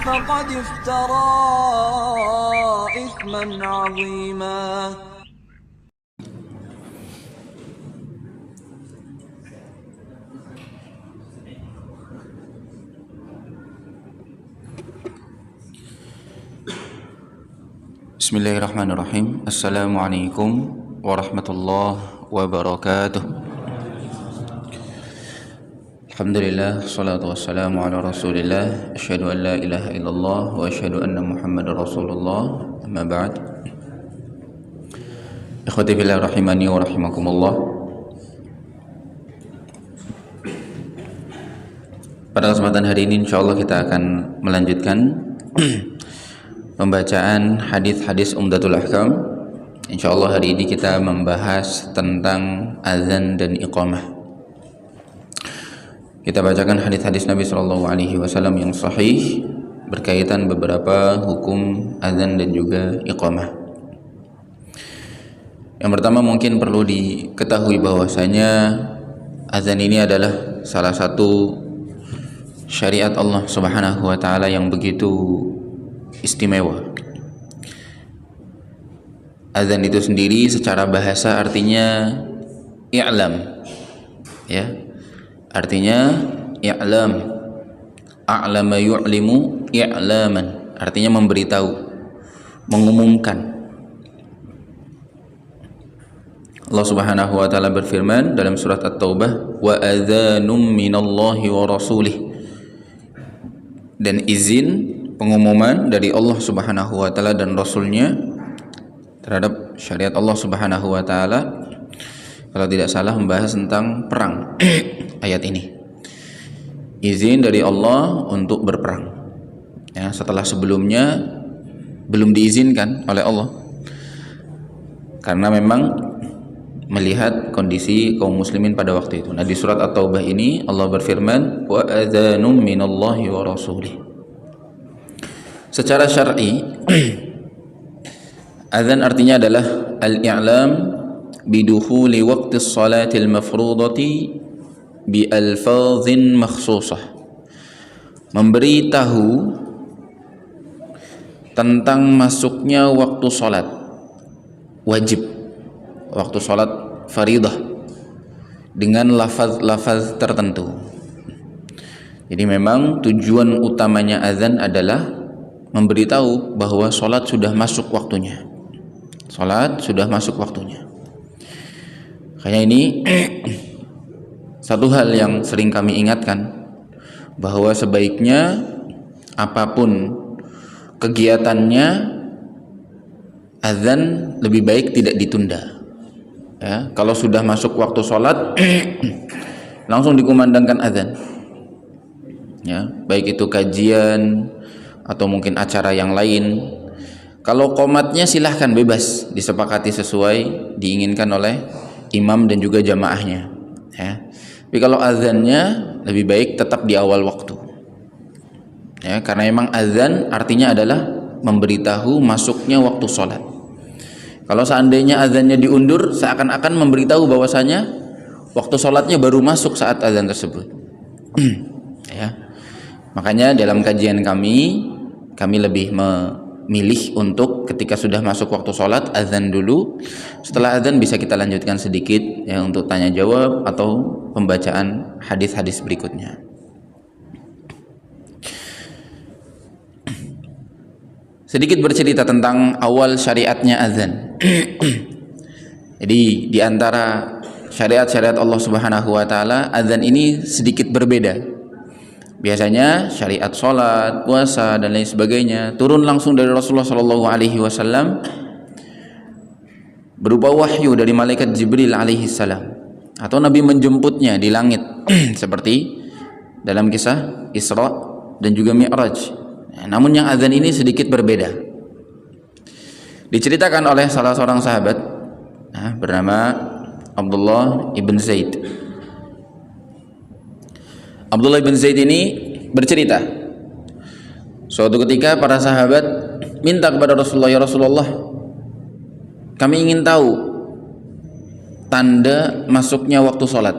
فقد افترى إثما عظيما. Bismillahirrahmanirrahim. Assalamualaikum warahmatullahi wabarakatuh. Alhamdulillah, salatu wassalamu ala rasulillah. Asyhadu an la ilaha illallah wa asyhadu anna muhammadar rasulullah. Amma ba'd. Ikhwati fillah rahimani wa rahimakumullah. Pada kesempatan hari ini insyaallah kita akan melanjutkan pembacaan hadis-hadis Umdatul Ahkam. Insyaallah hari ini kita membahas tentang azan dan iqamah. Kita bacakan hadis-hadis Nabi Shallallahu Alaihi Wasallam yang sahih berkaitan beberapa hukum azan dan juga iqamah. Yang pertama mungkin perlu diketahui bahwasanya azan ini adalah salah satu syariat Allah Subhanahu Wa Taala yang begitu istimewa. Azan itu sendiri secara bahasa artinya i'lam, ya, artinya i'lam, a'lama yu'limu i'laman, artinya memberitahu, mengumumkan. Allah Subhanahu wa taala berfirman dalam surat At-Taubah, wa adzanum minallahi wa rasulih, dan izin, pengumuman dari Allah Subhanahu wa taala dan rasulnya terhadap syariat Allah Subhanahu wa taala. Kalau tidak salah membahas tentang perang ayat ini. Izin dari Allah untuk berperang. Ya, setelah sebelumnya belum diizinkan oleh Allah. Karena memang melihat kondisi kaum muslimin pada waktu itu. Nah, di surat At-Taubah ini Allah berfirman, wa adzanum minallahi wa rasulih. Secara syar'i azan artinya adalah al-i'lam bidukhuli waqti as-salati al-mafrudati bi alfazin makhsusah, memberitahu tentang masuknya waktu salat wajib, waktu salat faridah, dengan lafaz-lafaz tertentu. Jadi memang tujuan utamanya azan adalah memberitahu bahwa salat sudah masuk waktunya. Salat sudah masuk waktunya. Kayak ini satu hal yang sering kami ingatkan, bahwa sebaiknya apapun kegiatannya, azan lebih baik tidak ditunda. Ya, kalau sudah masuk waktu sholat langsung dikumandangkan azan. Ya, baik itu kajian atau mungkin acara yang lain. Kalau qomatnya silahkan bebas, disepakati sesuai diinginkan oleh imam dan juga jamaahnya, ya. Tapi kalau azannya lebih baik tetap di awal waktu, ya, karena memang azan artinya adalah memberitahu masuknya waktu sholat. Kalau seandainya azannya diundur, seakan-akan memberitahu bahwasanya waktu sholatnya baru masuk saat azan tersebut. Ya, makanya dalam kajian kami lebih memilih untuk ketika sudah masuk waktu sholat, azan dulu. Setelah azan bisa kita lanjutkan sedikit, ya, untuk tanya jawab atau pembacaan hadis-hadis berikutnya. Sedikit bercerita tentang awal syariatnya azan. Jadi di antara syariat-syariat Allah Subhanahu wa taala, azan ini sedikit berbeda. Biasanya syariat sholat, puasa dan lain sebagainya turun langsung dari Rasulullah Shallallahu Alaihi Wasallam berupa wahyu dari malaikat Jibril alaihi salam, atau Nabi menjemputnya di langit seperti dalam kisah Isra dan juga Mi'raj. Namun yang azan ini sedikit berbeda. Diceritakan oleh salah seorang sahabat bernama Abdullah ibn Zaid. Abdullah bin Zaid ini bercerita, suatu ketika para sahabat minta kepada Rasulullah, ya Rasulullah, kami ingin tahu tanda masuknya waktu sholat.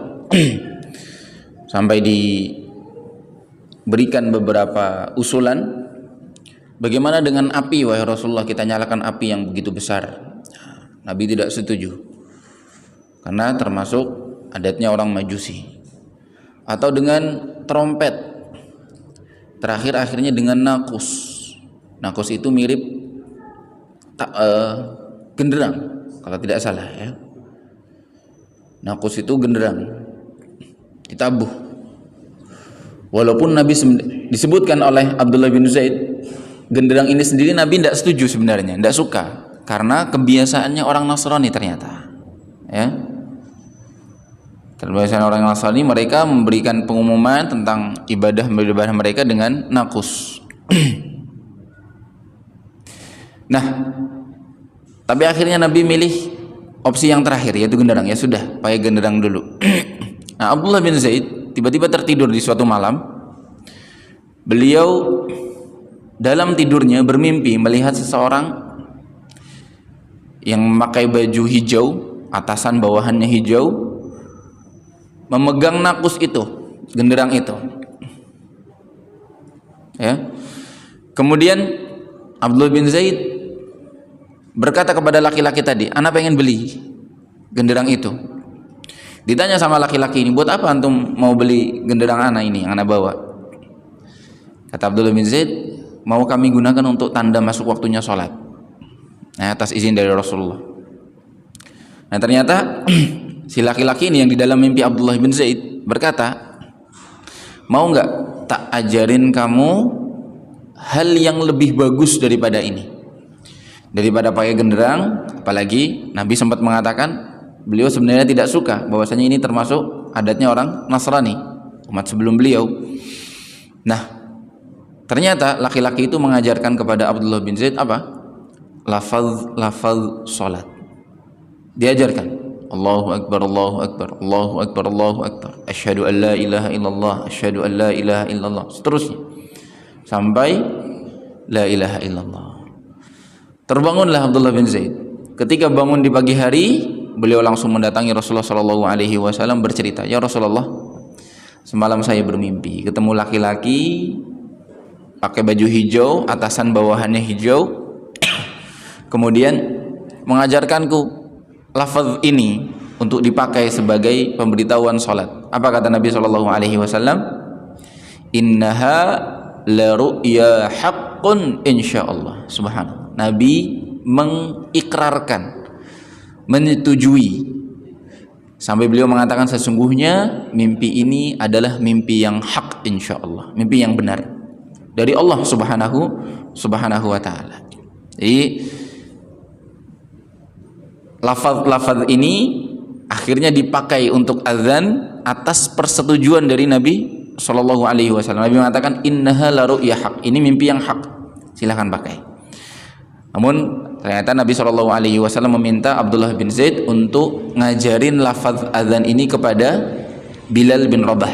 Sampai diberikan beberapa usulan Bagaimana dengan api, wahai Rasulullah, kita nyalakan api yang begitu besar? Nabi tidak setuju, karena termasuk adatnya orang Majusi. Atau dengan trompet, akhirnya dengan nakus. Nakus itu mirip genderang kalau tidak salah ya. Nakus itu genderang ditabuh. Walaupun Nabi disebutkan oleh Abdullah bin Zaid, genderang ini sendiri Nabi tidak setuju sebenarnya, tidak suka, karena kebiasaannya orang Nasrani ternyata ya. Kebiasaan orang Nasrani, mereka memberikan pengumuman tentang ibadah mereka dengan nakus. Nah, tapi akhirnya Nabi milih opsi yang terakhir, yaitu genderang. Ya sudah, pakai genderang dulu. Nah, Abdullah bin Zaid tiba-tiba tertidur di suatu malam. Beliau dalam tidurnya bermimpi melihat seseorang yang memakai baju hijau, atasan bawahannya hijau, memegang nakus itu, genderang itu. Ya. Kemudian Abdullah bin Zaid berkata kepada laki-laki tadi, "Ana pengen beli genderang itu." Ditanya sama laki-laki ini, "Buat apa antum mau beli genderang ana ini yang ana bawa?" Kata Abdullah bin Zaid, "Mau kami gunakan untuk tanda masuk waktunya sholat." Nah, atas izin dari Rasulullah. Nah, ternyata si laki-laki ini yang di dalam mimpi Abdullah bin Zaid berkata, "Mau nggak tak ajarin kamu hal yang lebih bagus daripada ini, daripada pakai genderang?" Apalagi Nabi sempat mengatakan beliau sebenarnya tidak suka, bahwasanya ini termasuk adatnya orang Nasrani, umat sebelum beliau. Nah, ternyata laki-laki itu mengajarkan kepada Abdullah bin Zaid apa? Lafaz salat. Diajarkan, Allahu Akbar, Allahu Akbar, Allahu Akbar, Allahu Akbar, asyhadu an la ilaha illallah, asyhadu an la ilaha illallah, seterusnya sampai la ilaha illallah. Terbangunlah Abdullah bin Zaid. Ketika bangun di pagi hari, beliau langsung mendatangi Rasulullah Shallallahu Alaihi Wasallam bercerita, "Ya Rasulullah, semalam saya bermimpi ketemu laki-laki pakai baju hijau, atasan bawahannya hijau, kemudian mengajarkanku lafaz ini untuk dipakai sebagai pemberitahuan salat." Apa kata Nabi Shallallahu Alaihi Wasallam? "Innaha la ru'ya haqqun insyaallah." Subhanallah. Nabi mengikrarkan, menyetujui, sampai beliau mengatakan sesungguhnya mimpi ini adalah mimpi yang hak insyaallah, mimpi yang benar dari Allah subhanahu wa ta'ala. Jadi lafaz ini akhirnya dipakai untuk azan atas persetujuan dari Nabi Shallallahu Alaihi Wasallam. Nabi mengatakan, "Innaha la ru'ya haq." Ini mimpi yang hak, silahkan pakai. Namun ternyata Nabi Shallallahu Alaihi Wasallam meminta Abdullah bin Zaid untuk ngajarin lafaz azan ini kepada Bilal bin Rabah.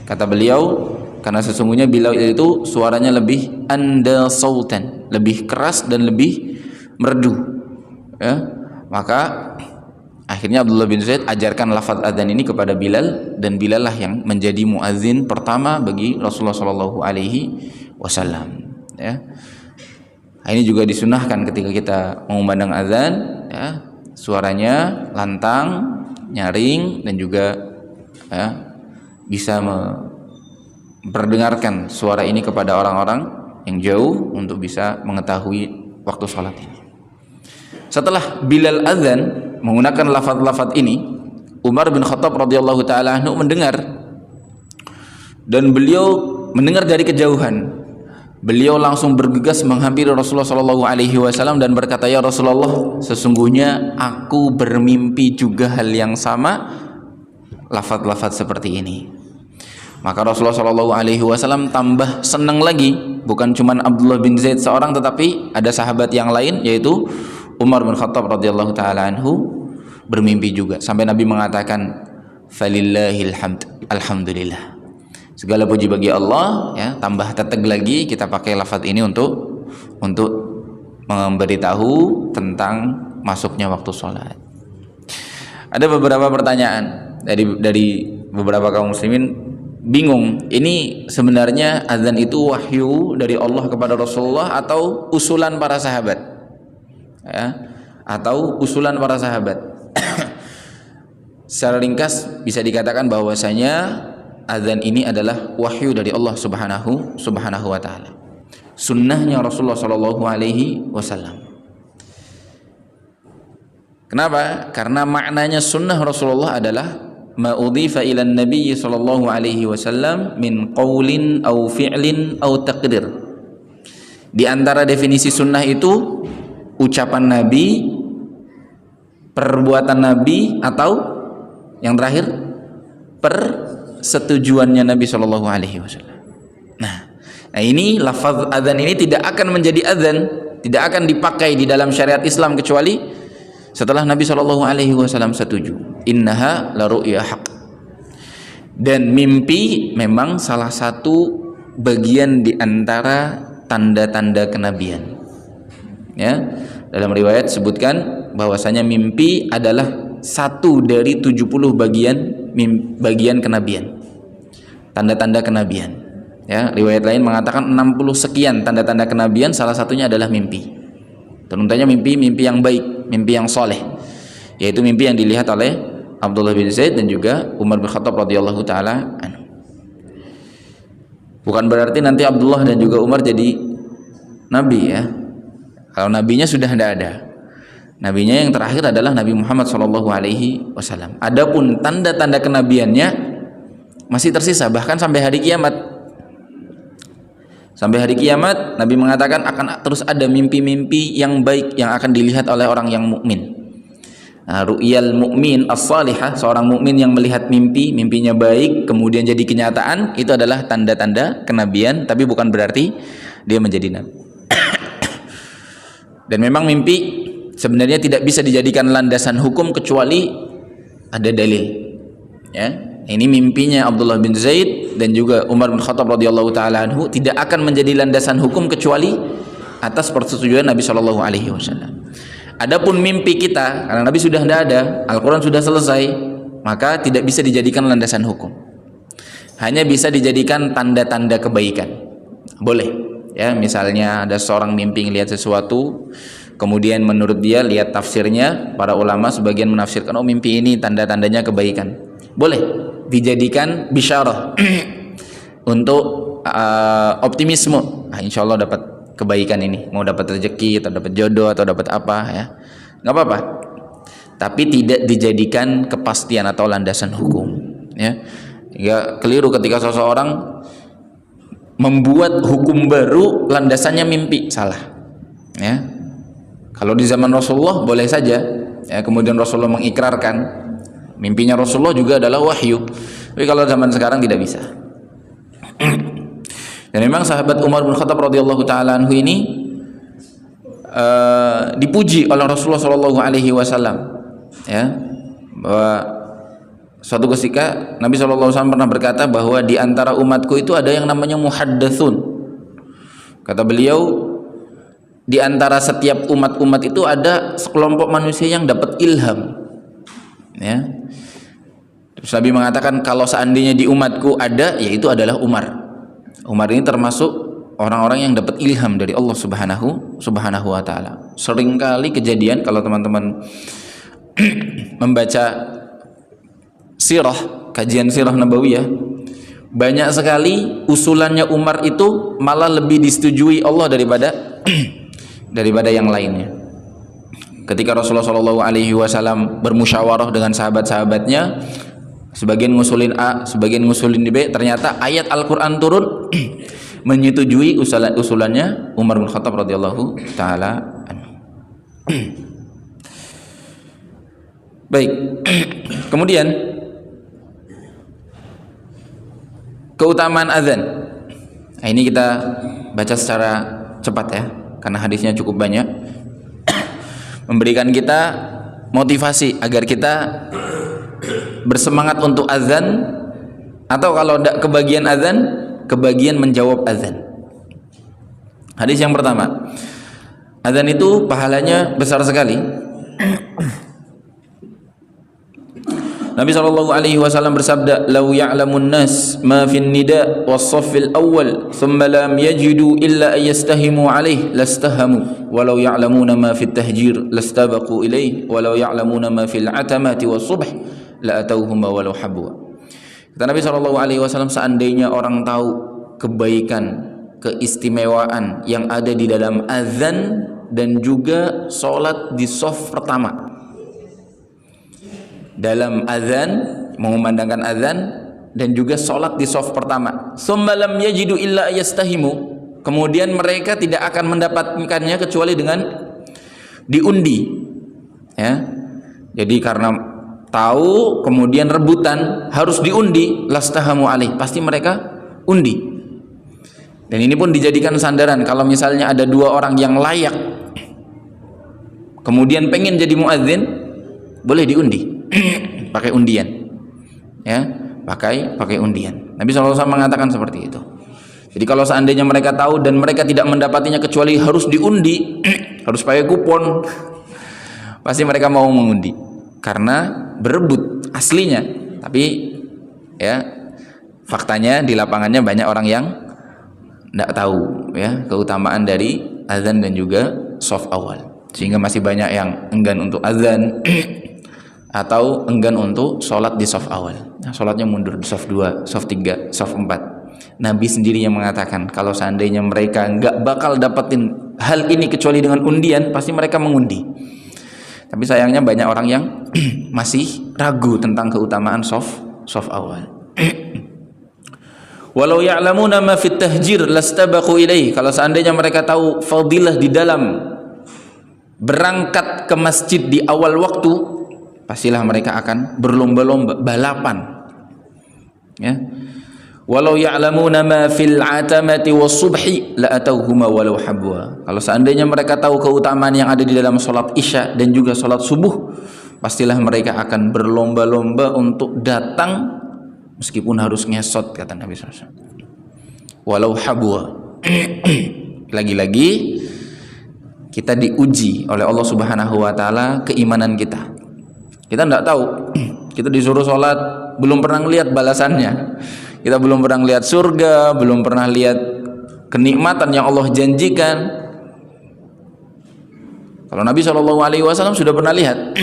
Kata beliau, karena sesungguhnya Bilal itu suaranya lebih anda sautan, lebih keras dan lebih merdu, ya. Maka akhirnya Abdullah bin Zaid ajarkan lafaz azan ini kepada Bilal, dan Bilal lah yang menjadi muadzin pertama bagi Rasulullah Shallallahu Alaihi Wasallam. Ya. Ini juga disunahkan ketika kita mengumandang azan, ya, suaranya lantang, nyaring, dan juga ya, bisa memperdengarkan suara ini kepada orang-orang yang jauh untuk bisa mengetahui waktu sholat ini. Setelah Bilal azan menggunakan lafaz-lafaz ini, Umar bin Khattab radhiyallahu taala anhu mendengar, dan beliau mendengar dari kejauhan. Beliau langsung bergegas menghampiri Rasulullah Shallallahu Alaihi Wasallam dan berkata, "Ya Rasulullah, sesungguhnya aku bermimpi juga hal yang sama, lafaz-lafaz seperti ini." Maka Rasulullah Shallallahu Alaihi Wasallam tambah senang lagi. Bukan cuma Abdullah bin Zaid seorang, tetapi ada sahabat yang lain, yaitu Umar bin Khattab radhiyallahu taala anhu bermimpi juga. Sampai Nabi mengatakan, "Falillahil hamd, alhamdulillah." Segala puji bagi Allah, ya, tambah teteg lagi kita pakai lafaz ini untuk memberitahu tentang masuknya waktu sholat. Ada beberapa pertanyaan dari beberapa kaum muslimin bingung, ini sebenarnya azan itu wahyu dari Allah kepada Rasulullah atau usulan para sahabat, ya, atau usulan para sahabat. Secara ringkas bisa dikatakan bahwasanya azan ini adalah wahyu dari Allah Subhanahu wa taala. Sunnahnya Rasulullah sallallahu alaihi wasallam. Kenapa? Karena maknanya sunnah Rasulullah adalah ma udhifa ila nabi sallallahu alaihi wasallam min qaulin au fi'lin au taqdir. Di antara definisi sunnah itu ucapan Nabi, perbuatan Nabi, atau yang terakhir persetujuannya Nabi sallallahu alaihi wasallam. Nah, ini lafaz adzan ini tidak akan menjadi adzan, tidak akan dipakai di dalam syariat Islam kecuali setelah Nabi Shallallahu Alaihi Wasallam setuju. Innaha la ru'ya haq. Dan mimpi memang salah satu bagian di antara tanda-tanda kenabian. Ya, dalam riwayat sebutkan bahwasanya mimpi adalah satu dari 70 bagian kenabian. Tanda-tanda kenabian. Ya, riwayat lain mengatakan 60 sekian tanda-tanda kenabian, salah satunya adalah mimpi. Tentunya mimpi yang baik, mimpi yang soleh, yaitu mimpi yang dilihat oleh Abdullah bin Zaid dan juga Umar bin Khattab radhiyallahu taala anhu. Bukan berarti nanti Abdullah dan juga Umar jadi nabi, ya. Kalau nabinya sudah tidak ada. Nabinya yang terakhir adalah Nabi Muhammad sallallahu alaihi wasallam. Adapun tanda-tanda kenabiannya masih tersisa bahkan sampai hari kiamat. Sampai hari kiamat Nabi mengatakan akan terus ada mimpi-mimpi yang baik yang akan dilihat oleh orang yang mukmin. Nah, ru'yal mukmin as-salihah, seorang mukmin yang melihat mimpinya baik kemudian jadi kenyataan, itu adalah tanda-tanda kenabian, tapi bukan berarti dia menjadi nabi. Dan memang mimpi sebenarnya tidak bisa dijadikan landasan hukum kecuali ada dalil. Ya. Ini mimpinya Abdullah bin Zaid dan juga Umar bin Khattab radhiyallahu taala anhu tidak akan menjadi landasan hukum kecuali atas persetujuan Nabi Shallallahu alaihi wasallam. Adapun mimpi kita, karena Nabi sudah tidak ada, Al-Qur'an sudah selesai, maka tidak bisa dijadikan landasan hukum. Hanya bisa dijadikan tanda-tanda kebaikan. Boleh, ya, misalnya ada seorang mimpi melihat sesuatu, kemudian menurut dia lihat tafsirnya, para ulama sebagian menafsirkan, oh mimpi ini tanda-tandanya kebaikan. Boleh dijadikan bisyarah untuk optimisme. Insya Allah dapat kebaikan ini, mau dapat rezeki atau dapat jodoh atau dapat apa, ya, nggak apa-apa. Tapi tidak dijadikan kepastian atau landasan hukum. Ya, keliru ketika seseorang membuat hukum baru landasannya mimpi, salah. Ya, kalau di zaman Rasulullah boleh saja. Ya, kemudian Rasulullah mengikrarkan. Mimpinya Rasulullah juga adalah wahyu. Tapi kalau zaman sekarang tidak bisa. Dan memang sahabat Umar bin Khattab radhiyallahu taala anhu ini dipuji oleh Rasulullah sallallahu alaihi wasallam, ya, bahwa suatu ketika Nabi sallallahu alaihi wasallam pernah berkata bahwa di antara umatku itu ada yang namanya muhaddatsun. Kata beliau, di antara setiap umat-umat itu ada sekelompok manusia yang dapat ilham. Ya. Terus Nabi mengatakan kalau seandainya di umatku ada, yaitu adalah Umar. Umar ini termasuk orang-orang yang dapat ilham dari Allah Subhanahu wa taala. Seringkali kejadian kalau teman-teman membaca sirah, kajian sirah nabawiyah, banyak sekali usulannya Umar itu malah lebih disetujui Allah daripada yang lainnya. Ketika Rasulullah Shallallahu Alaihi Wasallam bermusyawarah dengan sahabat-sahabatnya, sebagian ngusulin A, sebagian ngusulin B, ternyata ayat Al-Quran turun menyetujui usulannya Umar bin Khattab radhiyallahu taala anhu. Baik, kemudian keutamaan azan. Nah, ini kita baca secara cepat ya, karena hadisnya cukup banyak. Memberikan kita motivasi agar kita bersemangat untuk azan, atau kalau tidak kebagian azan, kebagian menjawab azan. Hadis yang pertama, azan itu pahalanya besar sekali. Nabi SAW bersabda, "Lau ya'lamun nas ma fin nida was-saffil awwal, thumma lam yajidu illa ayastahimu alaih, lastahamu, walau ya'lamuna ma fit tahjir, lastabaqu ilaih, walau ya'lamuna ma fil atamati was-subh, la atauhuma walau habwa." Kata Nabi SAW, seandainya orang tahu kebaikan, keistimewaan yang ada di dalam azan dan juga sholat di shaf pertama. Dalam azan, mengumandangkan azan, dan juga sholat di shaf pertama. Tsumma lam yajidu illa yastahimu. Kemudian mereka tidak akan mendapatkannya kecuali dengan diundi. Ya. Jadi karena tahu kemudian rebutan harus diundi, lastahamu alaih, pasti mereka undi. Dan ini pun dijadikan sandaran kalau misalnya ada dua orang yang layak kemudian pengen jadi muadzin, boleh diundi pakai undian, ya, pakai undian. Nabi SAW mengatakan seperti itu. Jadi kalau seandainya mereka tahu dan mereka tidak mendapatinya kecuali harus diundi, harus pakai kupon, pasti mereka mau mengundi karena berebut aslinya. Tapi ya faktanya di lapangannya banyak orang yang tidak tahu ya keutamaan dari azan dan juga shaf awal, sehingga masih banyak yang enggan untuk azan atau enggan untuk sholat di shaf awal. Nah, sholatnya mundur di shaf 2, shaf 3, shaf 4. Nabi sendiri yang mengatakan kalau seandainya mereka nggak bakal dapetin hal ini kecuali dengan undian, pasti mereka mengundi. Tapi sayangnya banyak orang yang masih ragu tentang keutamaan shaf awal. Walau ya'lamuna ma fit tahjir lastabaqu ilaih. Kalau seandainya mereka tahu fadilah di dalam berangkat ke masjid di awal waktu, pastilah mereka akan berlomba-lomba, balapan. Ya. Walau ya'lamuna ma fil atamati was-subhi la atauhuma walau habwa. Kalau seandainya mereka tahu keutamaan yang ada di dalam salat Isya dan juga salat subuh, pastilah mereka akan berlomba-lomba untuk datang meskipun harus ngesot, kata Nabi SAW. Walau habwa. Lagi-lagi kita diuji oleh Allah Subhanahu wa taala keimanan kita. Kita tidak tahu. Kita disuruh sholat, belum pernah lihat balasannya. Kita belum pernah lihat surga, belum pernah lihat kenikmatan yang Allah janjikan. Kalau Nabi SAW sudah pernah lihat.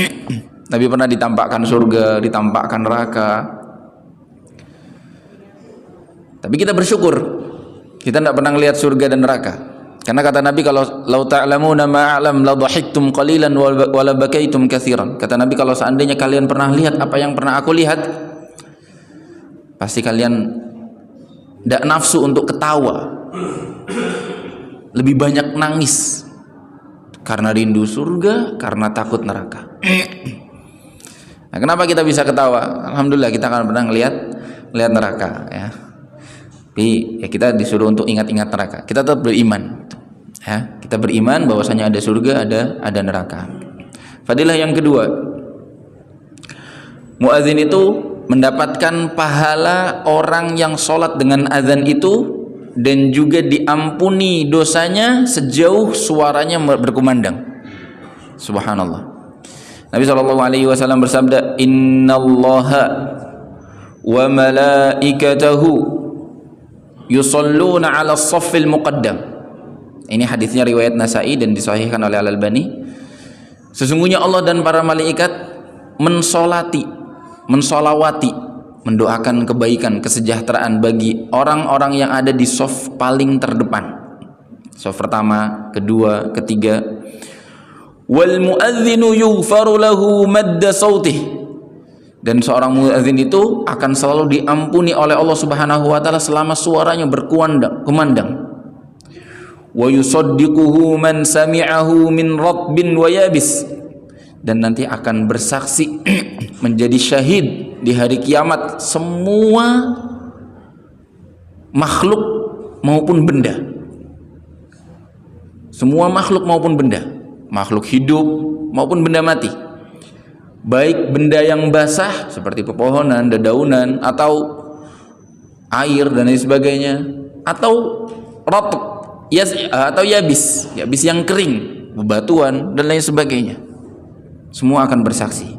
Nabi pernah ditampakkan surga, ditampakkan neraka. Tapi kita bersyukur kita tidak pernah lihat surga dan neraka. Karena kata Nabi, kalau lau ta'lamuna ma a'lam la dhahiktum qalilan wa la bakaitum katsiran. Kata Nabi, kalau seandainya kalian pernah lihat apa yang pernah aku lihat, pasti kalian tidak nafsu untuk ketawa, lebih banyak nangis karena rindu surga, karena takut neraka. Nah, kenapa kita bisa ketawa? Alhamdulillah kita akan pernah lihat neraka, ya. Tapi ya kita disuruh untuk ingat-ingat neraka. Kita tetap beriman, ya. Kita beriman bahwasanya ada surga, ada neraka. Fadilah yang kedua, muadzin itu mendapatkan pahala orang yang sholat dengan azan itu, dan juga diampuni dosanya sejauh suaranya berkumandang. Subhanallah. Nabi SAW bersabda, Innallaha wa malaikatahu yusalluna ala saffil muqaddam. Ini hadisnya riwayat Nasai dan disahihkan oleh Al-Albani. Sesungguhnya Allah dan para malaikat mensolawati, mendoakan kebaikan, kesejahteraan bagi orang-orang yang ada di shaf paling terdepan. Shaf pertama, kedua, ketiga. Wal muadzinu yughfaru lahu madda sautih. Dan seorang muadzin itu akan selalu diampuni oleh Allah Subhanahu wa taala selama suaranya berkumandang. Wa yusaddiquhu man sami'ahu min ratbin wa yabis. Dan nanti akan bersaksi menjadi syahid di hari kiamat semua makhluk maupun benda. Semua makhluk maupun benda, makhluk hidup maupun benda mati. Baik benda yang basah seperti pepohonan, dedaunan, atau air dan lain sebagainya, atau ratb, atau yabis yang kering, bebatuan dan lain sebagainya. Semua akan bersaksi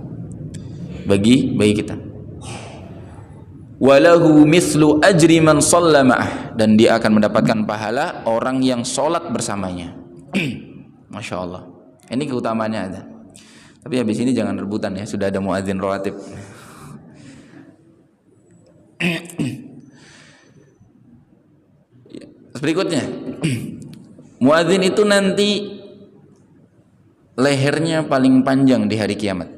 bagi kita. walahu mithlu ajri man shalla ma'ah, dan dia akan mendapatkan pahala orang yang sholat bersamanya. Masya Allah, ini keutamaannya ada. Tapi habis ini jangan rebutan ya, sudah ada muadzin rawatib. Berikutnya, muadzin itu nanti lehernya paling panjang di hari kiamat.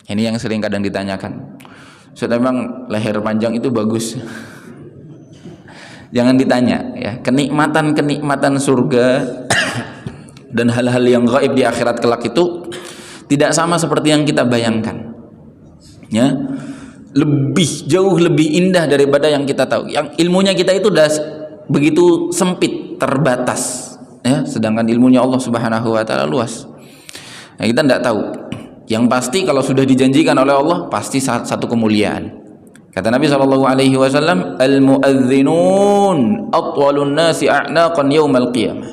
Ini yang sering kadang ditanyakan, sudah memang leher panjang itu bagus? Jangan ditanya ya, kenikmatan surga dan hal-hal yang gaib di akhirat kelak itu tidak sama seperti yang kita bayangkan ya, jauh lebih indah daripada yang kita tahu. Yang ilmunya kita itu udah begitu sempit, terbatas ya, sedangkan ilmunya Allah Subhanahu wa taala luas. Nah, kita tidak tahu. Yang pasti kalau sudah dijanjikan oleh Allah pasti satu kemuliaan. Kata Nabi SAW, al-muadzinun atwalun nasi a'naqan yaumal qiyamah.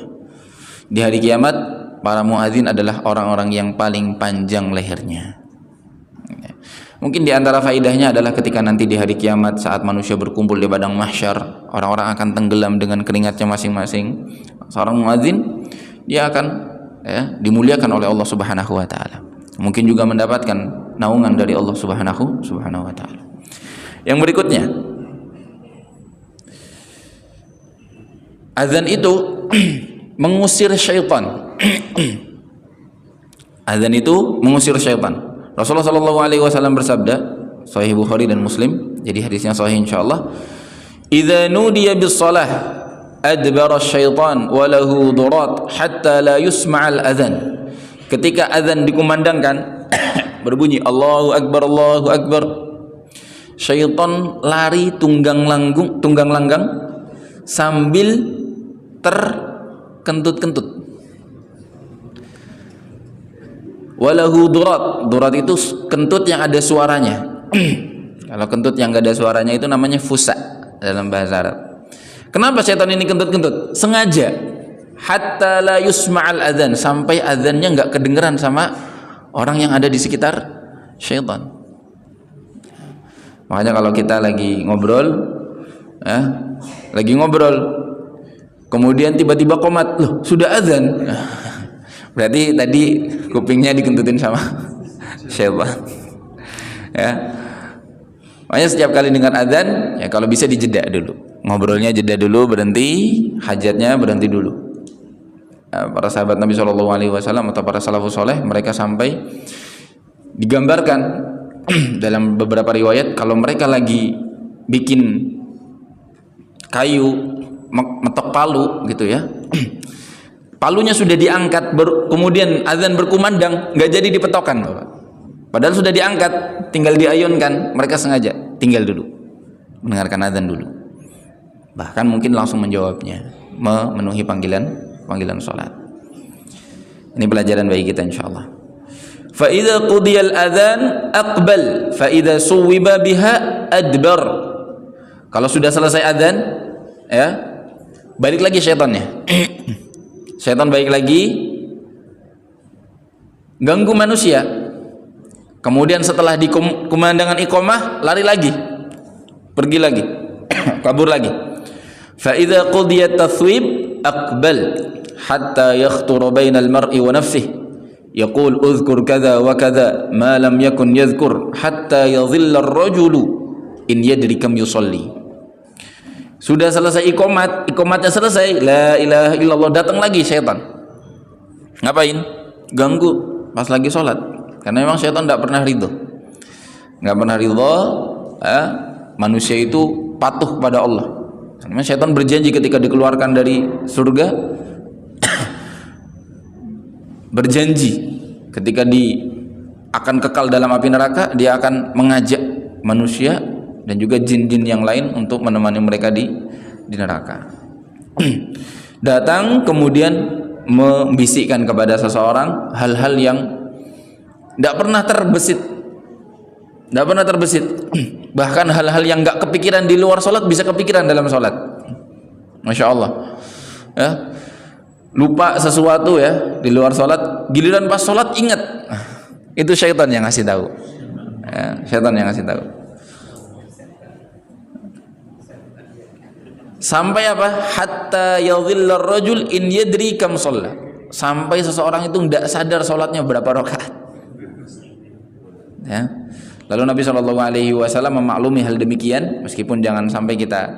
Di hari kiamat para muadzin adalah orang-orang yang paling panjang lehernya. Mungkin di antara faidahnya adalah ketika nanti di hari kiamat saat manusia berkumpul di padang mahsyar, orang-orang akan tenggelam dengan keringatnya masing-masing. Seorang muadzin dia akan dimuliakan oleh Allah Subhanahu wa taala. Mungkin juga mendapatkan naungan dari Allah Subhanahu wa taala. Yang berikutnya, azan itu mengusir syaitan. Azan itu mengusir syaitan. Rasulullah SAW bersabda, Sahih Bukhari dan Muslim, jadi hadisnya sahih insyaallah, "Idza nudiya bis-shalah adbara syaitan wa lahu durat hatta la yusma'al adzan." Ketika azan dikumandangkan, berbunyi Allahu Akbar, Allahu Akbar, syaitan lari tunggang langgang sambil terkentut-kentut. Walahu durat itu kentut yang ada suaranya. Kalau kentut yang gak ada suaranya itu namanya fusa dalam bahasa Arab. Kenapa syaitan ini kentut-kentut? Sengaja, hatta la yusma'al adzan, sampai adzannya nggak kedengeran sama orang yang ada di sekitar syaitan. Makanya kalau kita lagi ngobrol, kemudian tiba-tiba qomat, loh sudah adzan. Berarti tadi kupingnya dikentutin sama syaitan. Ya. Makanya setiap kali dengar adzan, ya kalau bisa dijeda dulu. Ngobrolnya jeda dulu, berhenti, hajatnya berhenti dulu. Para sahabat Nabi SAW atau para salafus soleh, mereka sampai digambarkan dalam beberapa riwayat kalau mereka lagi bikin kayu, metok palu gitu ya. Palunya sudah diangkat, kemudian azan berkumandang, nggak jadi dipetokan, padahal sudah diangkat, tinggal diayunkan. Mereka sengaja tinggal dulu, mendengarkan azan dulu, bahkan mungkin langsung menjawabnya, memenuhi panggilan sholat. Ini pelajaran bagi kita insyaallah. Fa idza qudiyal adzan aqbal, fa idza suwiba biha adbar. Kalau sudah selesai azan, ya, balik lagi syaitannya. Syaitan balik lagi ganggu manusia. Kemudian setelah dikumandangkan iqamah, lari lagi, pergi lagi, kabur lagi. Fa idza qudiyat tathwib aqbal hatta yakhthura bainal mar'i wa nafsihi yaqul udhkur kadza wa kadza ma lam yakun yadhkur hatta yadhilla ar-rajulu in yadri kam yusalli. Sudah selesai iqamatnya selesai, la ilaha illallah, datang lagi syaitan. Ngapain? Ganggu pas lagi sholat. Karena memang syaitan tidak pernah ridho. Nggak pernah ridho manusia itu patuh kepada Allah. Karena syaitan berjanji ketika dikeluarkan dari surga, berjanji ketika akan kekal dalam api neraka, dia akan mengajak manusia dan juga jin-jin yang lain untuk menemani mereka di neraka. Datang kemudian membisikkan kepada seseorang hal-hal yang tidak pernah terbesit, bahkan hal-hal yang nggak kepikiran di luar sholat bisa kepikiran dalam sholat. Masya Allah, ya, lupa sesuatu ya di luar sholat, giliran pas sholat ingat, itu syaitan yang ngasih tahu. Ya, syaitan yang ngasih tahu. Sampai apa? Hatta yadhilla ar-rajul in yadri kam shalla. Sampai seseorang itu tidak sadar salatnya berapa rakaat. Ya. Lalu Nabi SAW memaklumi hal demikian, meskipun jangan sampai kita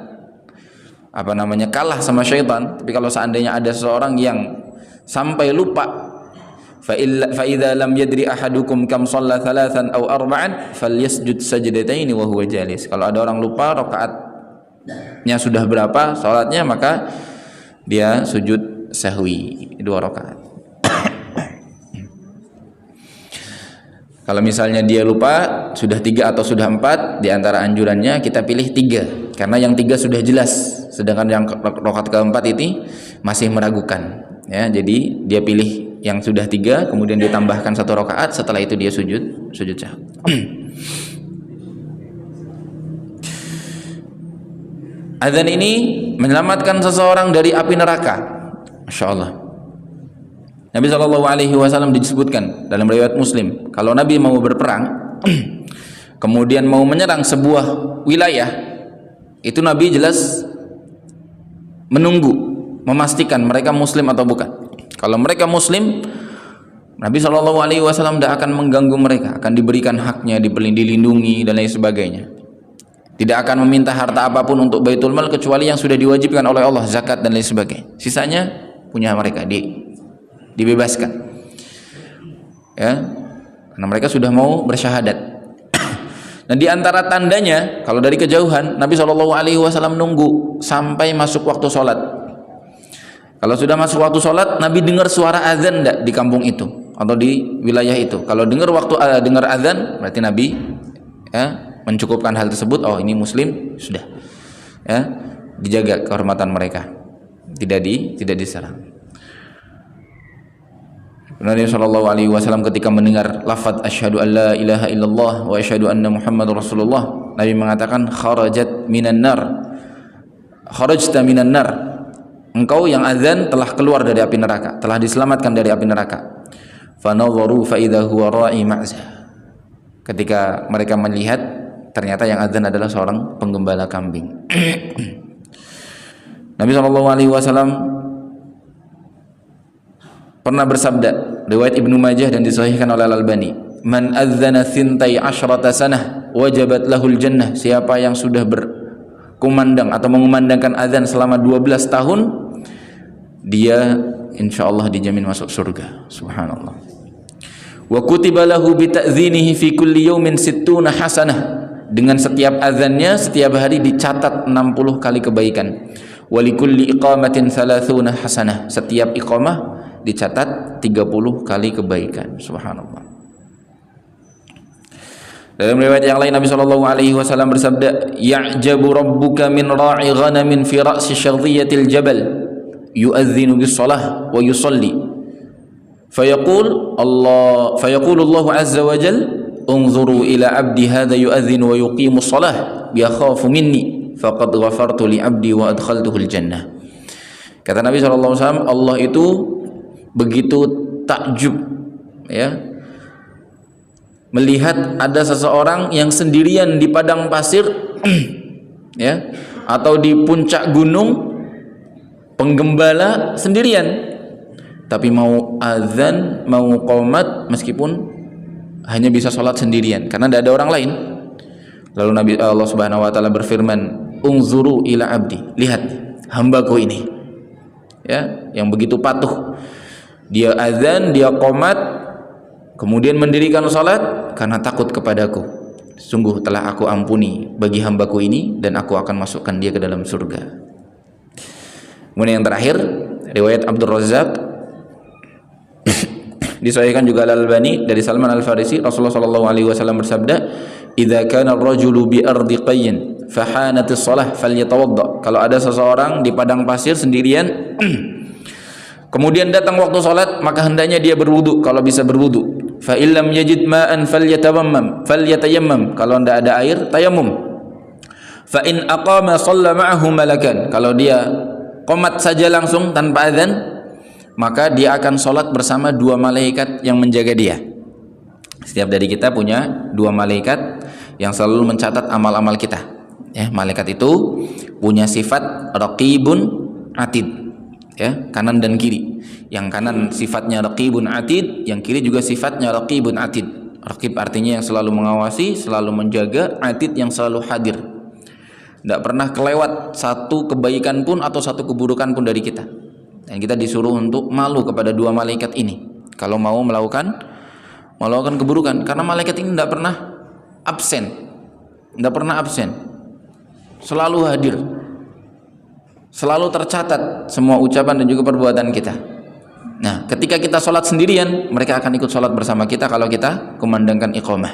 kalah sama syaitan. Tapi kalau seandainya ada seseorang yang sampai lupa, fa idza lam yadri ahadukum kam shalla thalathan aw arba'an falyasjud sajdataini wa huwa jalis. Kalau ada orang lupa rakaatnya sudah berapa salatnya, maka dia sujud sahwi 2 rakaat. Kalau misalnya dia lupa sudah 3 atau sudah 4, di antara anjurannya kita pilih 3, karena yang 3 sudah jelas, sedangkan yang rakaat keempat itu masih meragukan. Ya, jadi dia pilih yang sudah 3, kemudian ditambahkan 1 rakaat, setelah itu dia sujud sahwi. Azan ini menyelamatkan seseorang dari api neraka. Masya Allah. Nabi SAW disebutkan dalam riwayat Muslim, kalau Nabi mau berperang kemudian mau menyerang sebuah wilayah, itu Nabi jelas menunggu, memastikan mereka muslim atau bukan. Kalau mereka muslim, Nabi SAW tidak akan mengganggu mereka, akan diberikan haknya, dilindungi dan lain sebagainya. Tidak akan meminta harta apapun untuk Baitul Mal kecuali yang sudah diwajibkan oleh Allah, zakat dan lain sebagainya. Sisanya punya mereka, dibebaskan. Ya, karena mereka sudah mau bersyahadat. Dan di antara tandanya, kalau dari kejauhan, Nabi SAW nunggu sampai masuk waktu sholat. Kalau sudah masuk waktu sholat, Nabi dengar suara azan enggak di kampung itu atau di wilayah itu. Kalau dengar dengar azan, berarti Nabi mencukupkan hal tersebut. Oh, ini muslim, sudah. Ya, dijaga kehormatan mereka, tidak diserang. Nabi SAW ketika mendengar lafaz asyhadu an la ilaha illallah wa asyhadu anna muhammadar rasulullah, Nabi mengatakan kharajta minan nar, engkau yang azan telah keluar dari api neraka, telah diselamatkan dari api neraka. Fanadharu fa idza huwa ra'i ma'zah. Ketika mereka melihat, ternyata yang azan adalah seorang penggembala kambing. Nabi SAW pernah bersabda, riwayat Ibnu Majah dan disahihkan oleh Al-Albani, man adzana thintai asyrata sanah wajabat lahul jannah. Siapa yang sudah berkumandang atau mengumandangkan azan selama 12 tahun, dia insyaallah dijamin masuk surga. Subhanallah. Wa kutiba lahu bi ta'dzinihi fi kulli yawmin 60 hasanah. Dengan setiap azannya setiap hari dicatat 60 kali kebaikan. Wa likulli iqamatin 30 hasanah. Setiap iqamah dicatat 30 kali kebaikan. Subhanallah. Dalam riwayat yang lain Nabi SAW bersabda, ya'jabu rabbuka min ra'i ghanamin fi ra'si syadhiyatil jabal yu'adhdhinu bis shalah wa yusalli fayaqul Allah azza wa jal unzuru ila abdi hadha yu'adhdhinu wa yuqimu shalah yakhafu minni faqad ghafartu li abdi wa adkhaltuhu al jannah. Kata Nabi SAW, Allah itu begitu takjub, ya, melihat ada seseorang yang sendirian di padang pasir ya, atau di puncak gunung, penggembala sendirian, tapi mau azan, mau qomat, meskipun hanya bisa sholat sendirian karena tidak ada orang lain. Lalu Allah Subhanahu wa taala berfirman, unzuru ila abdi, lihat hambaku ini, ya, yang begitu patuh. Dia azan, dia qomat, kemudian mendirikan salat karena takut kepadaku. Sungguh telah aku ampuni bagi hambaku ini dan aku akan masukkan dia ke dalam surga. Kemudian yang terakhir, riwayat Abdul Razzaq disahihkan juga Al-Albani dari Salman Al-Farisi, Rasulullah SAW bersabda, idza kana ar-rajulu bi ardi qayyin fahanatis shalah falyatawadda. Kalau ada seseorang di padang pasir sendirian kemudian datang waktu salat, maka hendaknya dia berwudu kalau bisa berwudu. Fa illam yajid ma'an falyatayammam. Kalau tidak ada air, tayamum. Fa in aqama shalla ma'ahu malakan. Kalau dia qomat saja langsung tanpa azan, maka dia akan salat bersama 2 malaikat yang menjaga dia. Setiap dari kita punya 2 malaikat yang selalu mencatat amal-amal kita. Ya, malaikat itu punya sifat raqibun atid, ya, kanan dan kiri. Yang kanan sifatnya raqibun atid, yang kiri juga sifatnya raqibun atid. Raqib artinya yang selalu mengawasi, selalu menjaga, atid yang selalu hadir. Tidak pernah kelewat satu kebaikan pun atau satu keburukan pun dari kita. Dan kita disuruh untuk malu kepada dua malaikat ini kalau mau melakukan keburukan, karena malaikat ini tidak pernah absen, selalu hadir, selalu tercatat semua ucapan dan juga perbuatan kita. Nah, ketika kita sholat sendirian, mereka akan ikut sholat bersama kita kalau kita kumandangkan iqamah.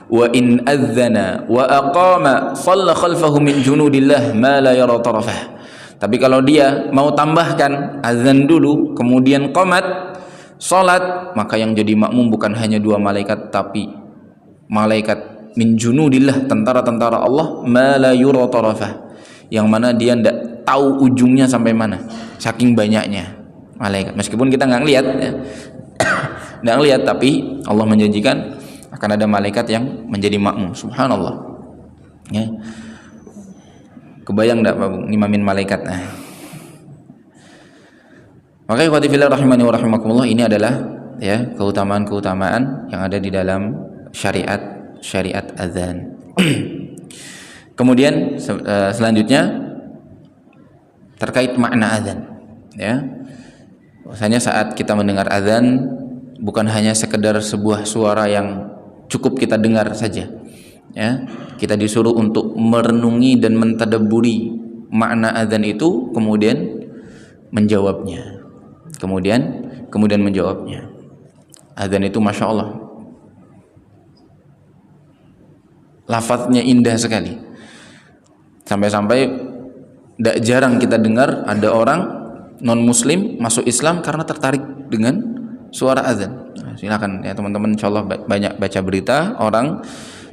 Wa in adzana wa aqama shalla khalfahu min junudillah ma la yara tarafah. Tapi kalau dia mau tambahkan azan dulu kemudian qomat sholat, maka yang jadi makmum bukan hanya dua malaikat, tapi malaikat min junudillah, tentara-tentara Allah, ma la yura tarafah, yang mana dia tidak tahu ujungnya sampai mana, saking banyaknya malaikat. Meskipun kita nggak ngelihat, ya. Nggak ngelihat, tapi Allah menjanjikan akan ada malaikat yang menjadi makmum. Subhanallah, ya. Kebayang enggak Pak ngimamin malaikat? Nah. Maka ikhwati fillah rahimani wa rahimakumullah, ini adalah, ya, keutamaan-keutamaan yang ada di dalam syariat azan. Kemudian selanjutnya terkait makna azan, ya. Bahwasanya saat kita mendengar azan bukan hanya sekedar sebuah suara yang cukup kita dengar saja, ya. Kita disuruh untuk merenungi dan mentadabburi makna azan itu, kemudian menjawabnya, kemudian menjawabnya. Azan itu masya Allah, lafadznya indah sekali, sampai-sampai tidak jarang kita dengar ada orang non muslim masuk Islam karena tertarik dengan suara azan. Nah, silakan ya teman-teman, insya Allah banyak baca berita orang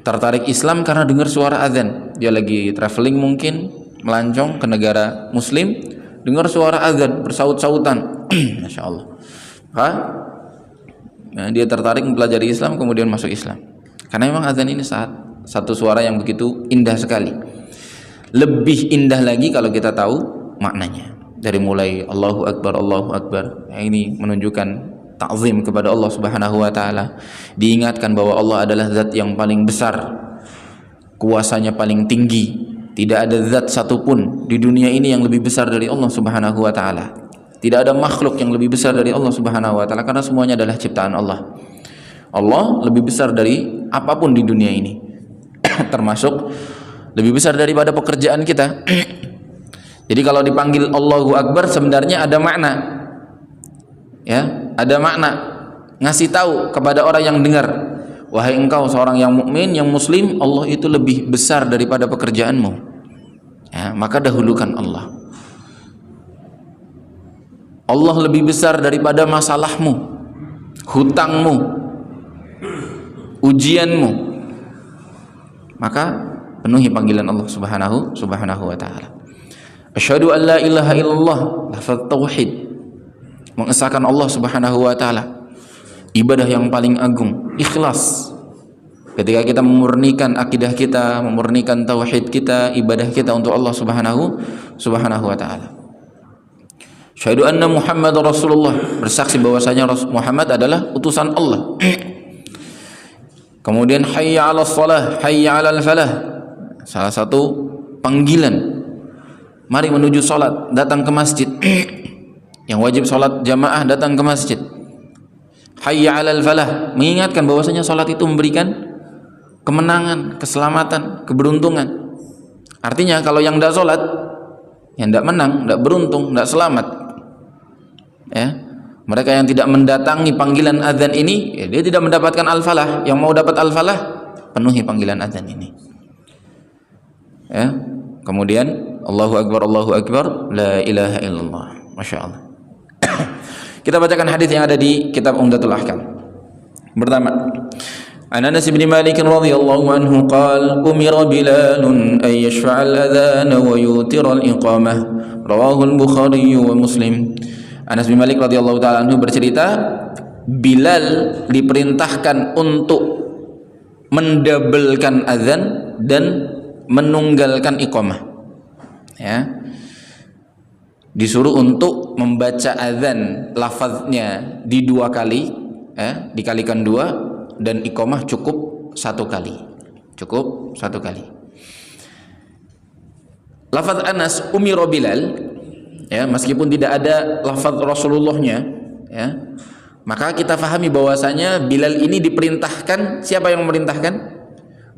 tertarik Islam karena dengar suara azan. Dia lagi traveling mungkin, melancong ke negara muslim, dengar suara azan bersaut-sautan. Masya Allah. Nah, dia tertarik mempelajari Islam, kemudian masuk Islam. Karena memang azan ini satu suara yang begitu indah sekali. Lebih indah lagi kalau kita tahu maknanya. Dari mulai Allahu Akbar, Allahu Akbar. Nah, ini menunjukkan ta'zim kepada Allah Subhanahu wa taala. Diingatkan bahwa Allah adalah zat yang paling besar, kuasanya paling tinggi. Tidak ada zat satupun di dunia ini yang lebih besar dari Allah Subhanahu wa taala. Tidak ada makhluk yang lebih besar dari Allah Subhanahu wa taala, karena semuanya adalah ciptaan Allah. Allah lebih besar dari apapun di dunia ini. Termasuk lebih besar daripada pekerjaan kita. Jadi kalau dipanggil Allahu Akbar sebenarnya ada makna. Ya, ada makna ngasih tahu kepada orang yang dengar, wahai engkau seorang yang mukmin, yang muslim, Allah itu lebih besar daripada pekerjaanmu, ya, maka dahulukan Allah. Allah lebih besar daripada masalahmu, hutangmu, ujianmu, maka penuhi panggilan Allah subhanahu wa ta'ala. Asyhadu an la ilaha illallah, lafaz tauhid, mengesahkan Allah Subhanahu wa taala, ibadah yang paling agung, ikhlas. Ketika kita memurnikan akidah kita, memurnikan tauhid kita, ibadah kita untuk Allah Subhanahu wa taala. Syahadu anna Muhammad Rasulullah, bersaksi bahwasanya Muhammad adalah utusan Allah. Kemudian hayya 'alas shalah, hayya 'alal falah. Salah satu panggilan, mari menuju salat, datang ke masjid. Yang wajib sholat jamaah datang ke masjid. Hayya 'alal falah, mengingatkan bahwasanya sholat itu memberikan kemenangan, keselamatan, keberuntungan. Artinya kalau yang tidak sholat, yang tidak menang, tidak beruntung, tidak selamat. Ya, mereka yang tidak mendatangi panggilan azan ini, ya, dia tidak mendapatkan al-falah. Yang mau dapat al-falah, penuhi panggilan azan ini. Ya, kemudian Allahu Akbar, la ilaha illallah. Masya Allah. Kita bacakan hadis yang ada di kitab Umdatul Ahkam. Pertama, Anas bin Malik radhiyallahu anhu qala umira Bilal an yashfa'a al-adhan wa yutira al-iqamah, rawahu al-Bukhari wa Muslim. Anas bin Malik radhiyallahu taala anhu bercerita, Bilal diperintahkan untuk mendabelkan azan dan menunggalkan iqamah. ya, disuruh untuk membaca azan lafaznya di 2 kali, dikalikan 2, dan iqamah cukup 1 kali. Cukup 1 kali. Lafaz Anas umira Bilal, ya, meskipun tidak ada lafaz Rasulullahnya, ya, maka kita fahami bahwasanya Bilal ini diperintahkan. Siapa yang memerintahkan?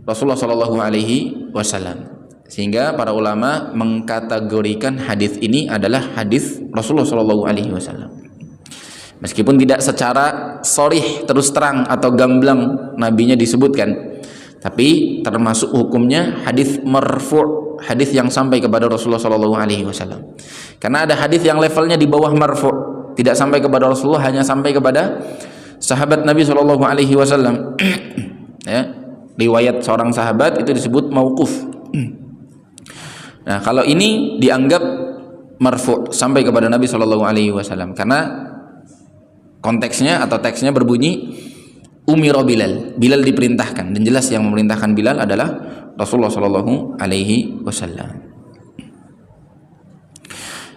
Rasulullah Shallallahu Alaihi Wasallam. Sehingga para ulama mengkategorikan hadis ini adalah hadis Rasulullah Shallallahu Alaihi Wasallam. Meskipun tidak secara sharih terus terang atau gamblang nabinya disebutkan, tapi termasuk hukumnya hadis marfu', hadis yang sampai kepada Rasulullah Shallallahu Alaihi Wasallam. Karena ada hadis yang levelnya di bawah marfu', tidak sampai kepada Rasulullah, hanya sampai kepada sahabat Nabi Shallallahu Alaihi Wasallam. Ya, riwayat seorang sahabat itu disebut mauquf. Nah, kalau ini dianggap marfu' sampai kepada Nabi Shallallahu Alaihi Wasallam karena konteksnya atau teksnya berbunyi umira Bilal, Bilal diperintahkan, dan jelas yang memerintahkan Bilal adalah Rasulullah Shallallahu Alaihi Wasallam.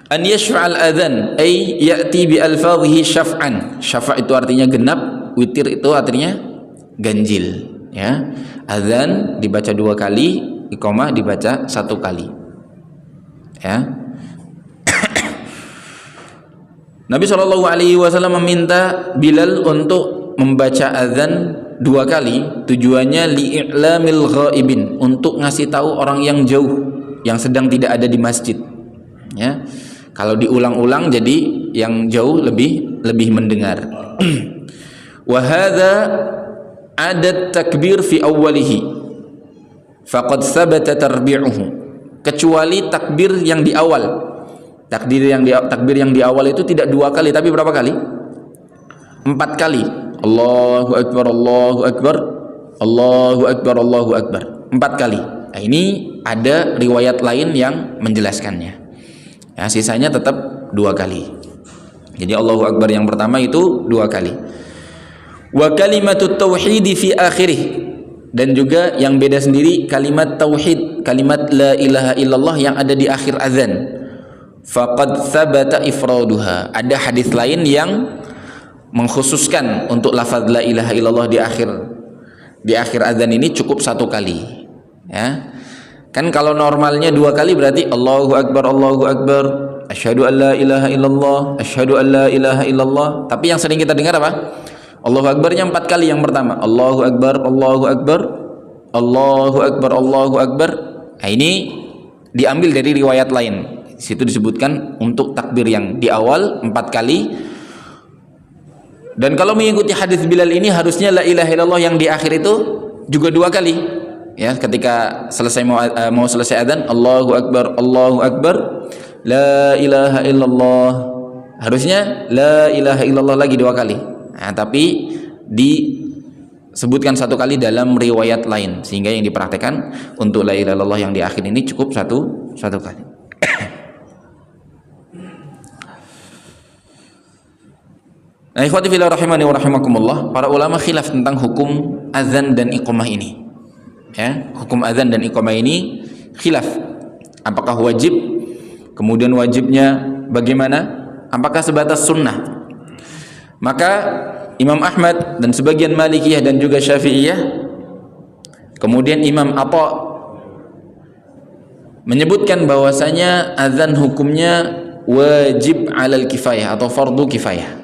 An yashfa'al adzan ay ya'ti bi alfadhihi syaf'an. Syafa' itu artinya genap, witir itu artinya ganjil, ya. Adzan dibaca 2 kali, iqamah dibaca 1 kali. Ya. Nabi Shallallahu Alaihi Wasallam meminta Bilal untuk membaca azan 2 kali, tujuannya li'lamil ghaibin, untuk ngasih tahu orang yang jauh, yang sedang tidak ada di masjid. Ya, kalau diulang-ulang jadi yang jauh lebih mendengar. Wa hadza adat takbir fi awwalihi faqad sabata tarbi'uhu, kecuali takbir yang di awal. Takbir yang di awal itu tidak 2 kali, tapi berapa kali? 4 kali. Allahu Akbar, Allahu Akbar, Allahu Akbar, Allahu Akbar. 4 kali. Nah, ini ada riwayat lain yang menjelaskannya. Ya, sisanya tetap 2 kali. Jadi Allahu Akbar yang pertama itu 2 kali. Wa kalimatut tauhid fi akhirih, dan juga yang beda sendiri kalimat tauhid, kalimat la ilaha illallah yang ada di akhir azan. Faqad thabata ifraduha, ada hadis lain yang mengkhususkan untuk lafaz la ilaha illallah di akhir azan ini cukup 1 kali, ya. Kan kalau normalnya 2 kali berarti Allahu Akbar, Allahu Akbar, asyhadu an la ilaha illallah, asyhadu an la ilaha illallah. Tapi yang sering kita dengar apa? Allahu Akbarnya 4 kali yang pertama. Allahu Akbar, Allahu Akbar, Allahu Akbar, Allahu Akbar. Nah, ini diambil dari riwayat lain. Di situ disebutkan untuk takbir yang di awal 4 kali. Dan kalau mengikuti hadis Bilal ini harusnya la ilaha illallah yang di akhir itu juga 2 kali. Ya, ketika selesai mau selesai adzan, Allahu Akbar, Allahu Akbar, la ilaha illallah. Harusnya la ilaha illallah lagi 2 kali. Nah, tapi disebutkan 1 kali dalam riwayat lain, sehingga yang dipraktekkan untuk la ilaha illallah yang di akhir ini cukup satu kali. Nah, ikhwati fillah rahimani wa rahimakumullah, para ulama khilaf tentang hukum azan dan iqamah ini. Ya, hukum azan dan iqamah ini khilaf. Apakah wajib? Kemudian wajibnya bagaimana? Apakah sebatas sunnah? Maka Imam Ahmad dan sebagian Malikiyah dan juga Syafi'iyah, kemudian Imam Atha menyebutkan bahwasanya azan hukumnya wajib alal kifayah atau fardu kifayah.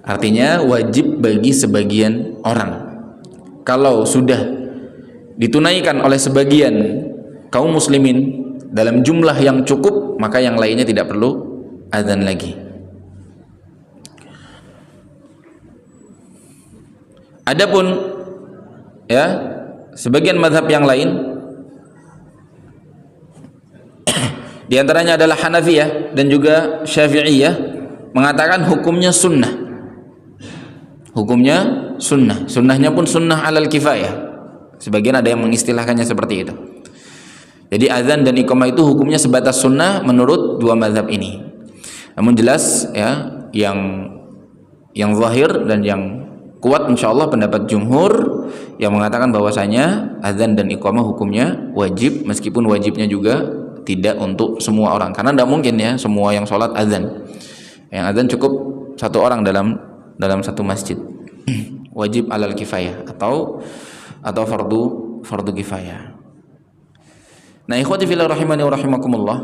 Artinya wajib bagi sebagian orang. Kalau sudah ditunaikan oleh sebagian kaum muslimin dalam jumlah yang cukup, maka yang lainnya tidak perlu azan lagi. Adapun ya sebagian mazhab yang lain di antaranya adalah Hanafiyah dan juga Syafi'iyah mengatakan hukumnya sunnah. Hukumnya sunnah. Sunnahnya pun sunnah alal kifayah. Sebagian ada yang mengistilahkannya seperti itu. Jadi azan dan iqamah itu hukumnya sebatas sunnah menurut 2 mazhab ini. Namun jelas ya yang zahir dan yang kuat insyaallah pendapat jumhur yang mengatakan bahwasanya azan dan iqamah hukumnya wajib, meskipun wajibnya juga tidak untuk semua orang, karena tidak mungkin ya semua yang sholat azan. Yang azan cukup satu orang dalam satu masjid. Wajib alal kifayah atau fardu kifayah. Nah, ikhwati fillah rahimani wa rahimakumullah.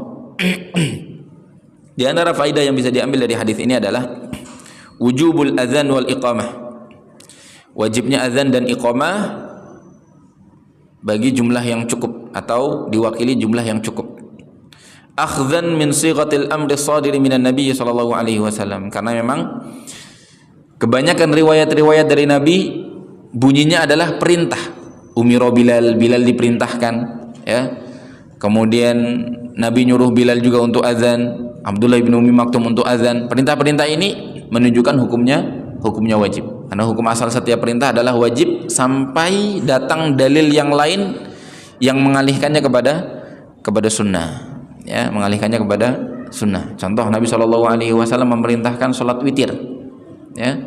Di antara faedah yang bisa diambil dari hadis ini adalah wujubul adzan wal iqamah. Wajibnya azan dan iqamah bagi jumlah yang cukup atau diwakili jumlah yang cukup. Akhdhan min sighatil amri shadiri minan nabiy sallallahu alaihi wasallam, karena memang kebanyakan riwayat-riwayat dari Nabi bunyinya adalah perintah. Umiro Bilal diperintahkan, ya. Kemudian Nabi nyuruh Bilal juga untuk azan, Abdullah bin Ummi Maktum untuk azan. Perintah-perintah ini menunjukkan hukumnya wajib. Karena hukum asal setiap perintah adalah wajib sampai datang dalil yang lain yang mengalihkannya kepada sunnah. Ya, mengalihkannya kepada sunnah. Contoh, Nabi SAW memerintahkan sholat witir. Ya,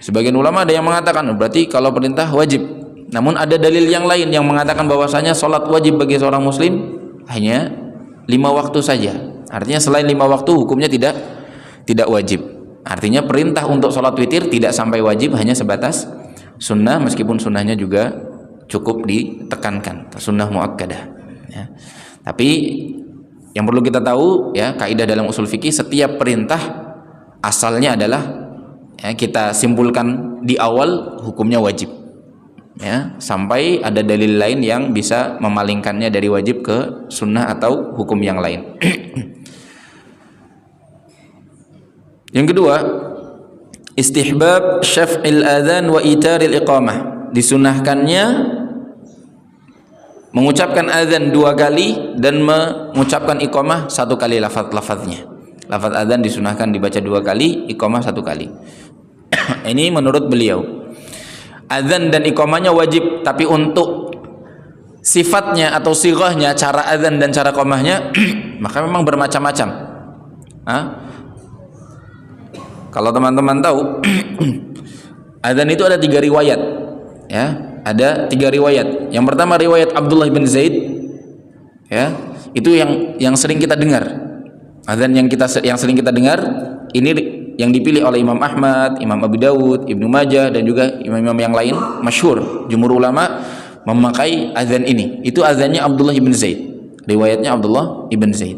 sebagian ulama ada yang mengatakan berarti kalau perintah wajib. Namun ada dalil yang lain yang mengatakan bahwasanya sholat wajib bagi seorang muslim hanya 5 waktu saja. Artinya selain 5 waktu hukumnya tidak wajib. Artinya perintah untuk sholat witir tidak sampai wajib, hanya sebatas sunnah, meskipun sunnahnya juga cukup ditekankan, sunnah muakkadah. Ya. Tapi yang perlu kita tahu, ya, kaidah dalam usul fikih, setiap perintah asalnya adalah, ya, kita simpulkan di awal hukumnya wajib, ya, sampai ada dalil lain yang bisa memalingkannya dari wajib ke sunnah atau hukum yang lain. Yang kedua, istihbab syaf'il adzan wa itaril iqamah. Disunahkannya mengucapkan azan 2 kali dan mengucapkan iqamah 1 kali lafaz-lafaznya. Lafaz azan disunahkan dibaca 2 kali, iqamah 1 kali. Ini menurut beliau. Azan dan iqamahnya wajib, tapi untuk sifatnya atau sighahnya, cara azan dan cara iqamahnya maka memang bermacam-macam. Kalau teman-teman tahu, azan itu ada 3 riwayat, ya, ada 3 riwayat. Yang pertama riwayat Abdullah bin Zaid, ya, itu yang sering kita dengar. Azan yang sering kita dengar ini yang dipilih oleh Imam Ahmad, Imam Abu Dawud, Ibnu Majah, dan juga imam-imam yang lain masyhur. Jumhur ulama memakai azan ini. Itu azannya Abdullah bin Zaid. Riwayatnya Abdullah bin Zaid.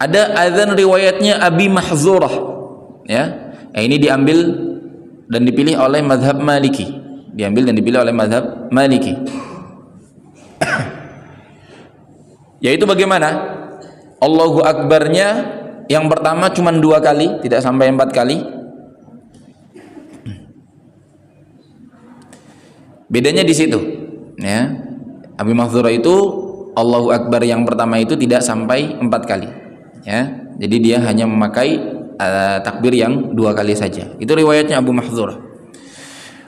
Ada azan riwayatnya Abi Mahzurah, ya. Ini diambil dan dipilih oleh mazhab Maliki. Yaitu bagaimana? Allahu Akbarnya yang pertama cuma 2 kali, tidak sampai 4 kali. Bedanya di situ, ya. Abi Mahzurah itu Allahu Akbar yang pertama itu tidak sampai 4 kali. Ya, jadi dia hanya memakai takbir yang 2 kali saja. Itu riwayatnya Abu Mahzurah.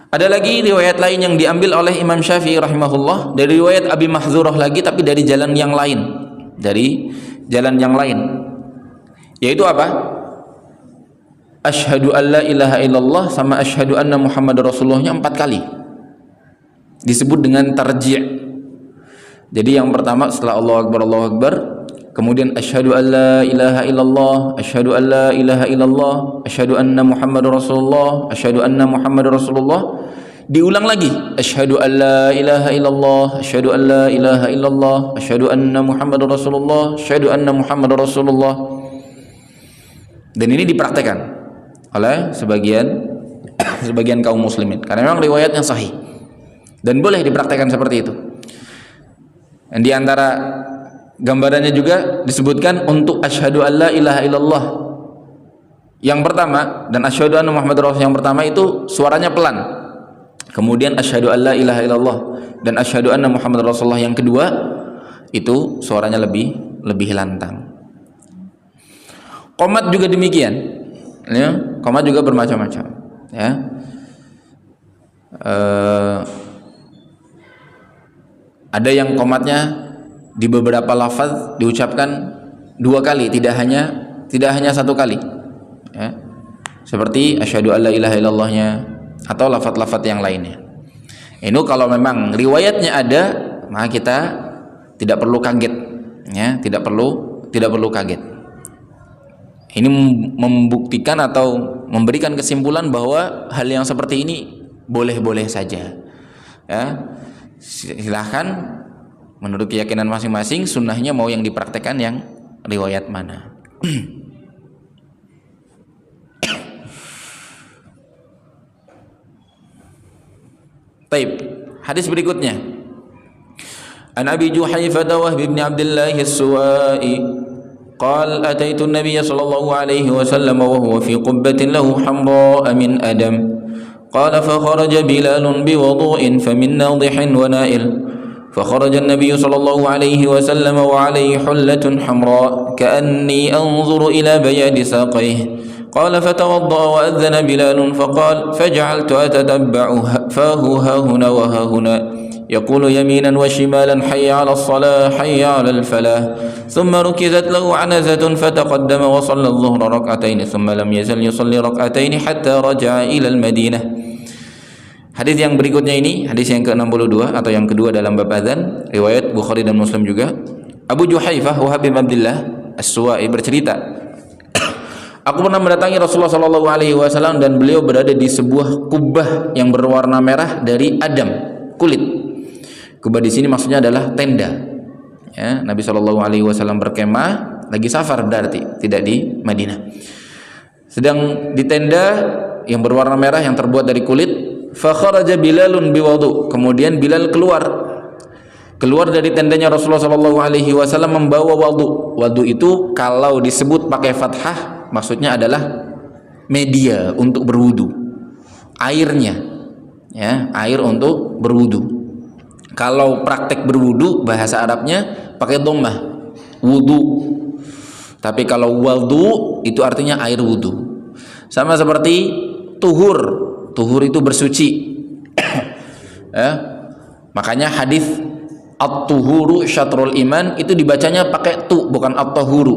Ada lagi riwayat lain yang diambil oleh Imam Syafi'i rahimahullah, dari riwayat Abi Mahzurah lagi, tapi dari jalan yang lain, yaitu apa? Asyhadu an la ilaha illallah sama asyhadu anna Muhammadar Rasulullahnya 4 kali. Disebut dengan tarji'. Jadi yang pertama setelah Allahu Akbar, kemudian asyhadu an la ilaha illallah, asyhadu an la ilaha illallah, asyhadu anna Muhammadar Rasulullah, asyhadu anna Muhammadar Rasulullah. Diulang lagi, asyhadu an la ilaha illallah, asyhadu an la ilaha illallah, asyhadu anna Muhammadar Rasulullah, asyhadu anna Muhammadar Rasulullah. Dan ini dipraktekkan oleh sebagian kaum muslimin karena memang riwayatnya sahih dan boleh dipraktekkan seperti itu. Dan di antara gambarannya juga disebutkan untuk asyhadu an la ilaha illallah yang pertama dan asyhadu anna Muhammadar Rasulullah yang pertama itu suaranya pelan. Kemudian asyhadu an la ilaha illallah dan asyhadu anna Muhammadar Rasulullah yang kedua itu suaranya lebih lantang. Qomat juga demikian, ya. Qomat juga bermacam-macam, ya. Ada yang qomatnya di beberapa lafaz diucapkan 2 kali, tidak hanya 1 kali, ya. Seperti asyhadu an la ilaha illallahnya atau lafaz-lafaz yang lainnya. Ini kalau memang riwayatnya ada, maka kita tidak perlu kaget, Ya, tidak perlu kaget. Ini membuktikan atau memberikan kesimpulan bahwa hal yang seperti ini boleh-boleh saja. Ya, silahkan menurut keyakinan masing-masing, sunnahnya mau yang dipraktekkan yang riwayat mana. Taib. Hadis berikutnya. An Abi Juhayfah Wahb bin Abdullah As-Suwa'i قال أتيت النبي صلى الله عليه وسلم وهو في قبة له حمراء من أدم قال فخرج بلال بوضوء فمن ناضح ونائل فخرج النبي صلى الله عليه وسلم وعليه حلة حمراء كأني أنظر إلى بياض ساقيه قال فتوضأ وأذن بلال فقال فجعلت أتتبع فاه ها هنا وها هنا يقول يمينا وشمالا حي على الصلاة حي على الفلاح ثم ركزت له عنزة فتقدم وصلى الظهر ركعتين ثم لم يزل يصلي ركعتين حتى رجع إلى المدينة. Hadis yang berikutnya ini hadis yang ke-62 atau yang kedua dalam bab adzan, riwayat Bukhari dan Muslim juga. Abu Juhayfah Wahab bin Abdullah As-Suwa'i bercerita, aku pernah mendatangi Rasulullah sallallahu alaihi wasallam dan beliau berada di sebuah kubah yang berwarna merah dari adam, kulit. Kubah di sini maksudnya adalah tenda. Ya, Nabi sallallahu alaihi wasallam berkemah, lagi safar berarti, tidak di Madinah. Sedang di tenda yang berwarna merah yang terbuat dari kulit. Fa kharaja Bilalun biwudu. Kemudian Bilal keluar dari tendanya Rasulullah sallallahu alaihi wasallam membawa wudu. Wudu itu kalau disebut pakai fathah maksudnya adalah media untuk berwudu. Airnya. Ya, air untuk berwudu. Kalau praktek berwudu bahasa Arabnya pakai dhammah, wudu. Tapi kalau wudu itu artinya air wudu. Sama seperti tuhur. Tuhur itu bersuci. Ya. Makanya hadis at-tuhuru syatrul iman itu dibacanya pakai tu, bukan at-tahuru.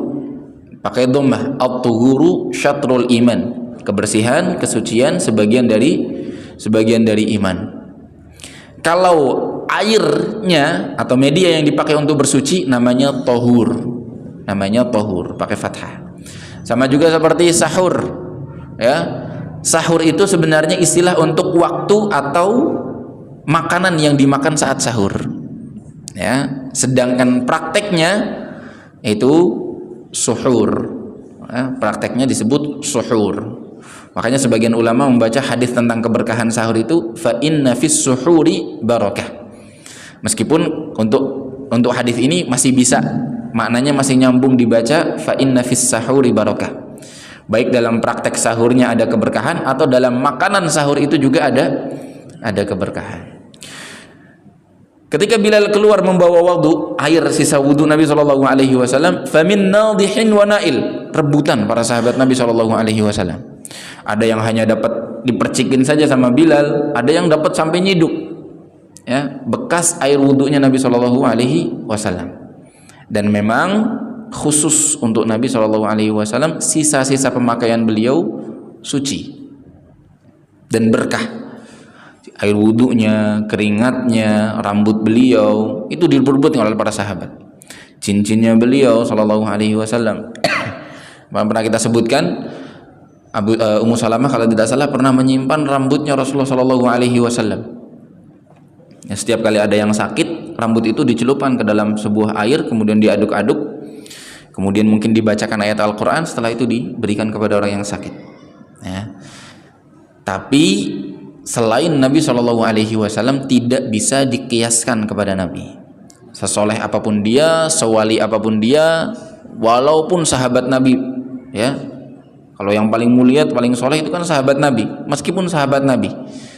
Pakai dhammah, at-tuhuru syatrul iman. Kebersihan, kesucian sebagian dari iman. Kalau airnya atau media yang dipakai untuk bersuci namanya tohur, pakai fathah. Sama juga seperti sahur, ya. Sahur itu sebenarnya istilah untuk waktu atau makanan yang dimakan saat sahur, ya. Sedangkan prakteknya itu suhur, ya. Prakteknya disebut suhur. Makanya sebagian ulama membaca hadis tentang keberkahan sahur itu fa inna fis suhuri barakah. Meskipun untuk hadis ini masih bisa maknanya masih nyambung dibaca fa inna fis sahuri barakah. Baik dalam praktek sahurnya ada keberkahan atau dalam makanan sahur itu juga ada keberkahan. Ketika Bilal keluar membawa wudu, air sisa wudu Nabi sallallahu alaihi wasallam, famin nadihin wa nail, rebutan para sahabat Nabi sallallahu alaihi wasallam. Ada yang hanya dapat dipercikin saja sama Bilal, ada yang dapat sampai nyiduk. Ya, bekas air wudunya Nabi sallallahu alaihi wasallam. Dan memang khusus untuk Nabi sallallahu alaihi wasallam sisa-sisa pemakaian beliau suci dan berkah. Air wudunya, keringatnya, rambut beliau itu direbut oleh para sahabat. Cincinnya beliau sallallahu alaihi wasallam. Pernah kita sebutkan Ummu Salamah kalau tidak salah pernah menyimpan rambutnya Rasulullah sallallahu alaihi wasallam. Ya, setiap kali ada yang sakit, rambut itu dicelupkan ke dalam sebuah air, kemudian diaduk-aduk, kemudian mungkin dibacakan ayat Al-Quran, setelah itu diberikan kepada orang yang sakit. Ya. Tapi selain Nabi sallallahu alaihi wasallam tidak bisa dikiaskan kepada Nabi. Sesoleh apapun dia, sewali apapun dia, walaupun sahabat Nabi, ya. Kalau yang paling mulia, paling soleh itu kan sahabat Nabi, meskipun sahabat Nabi.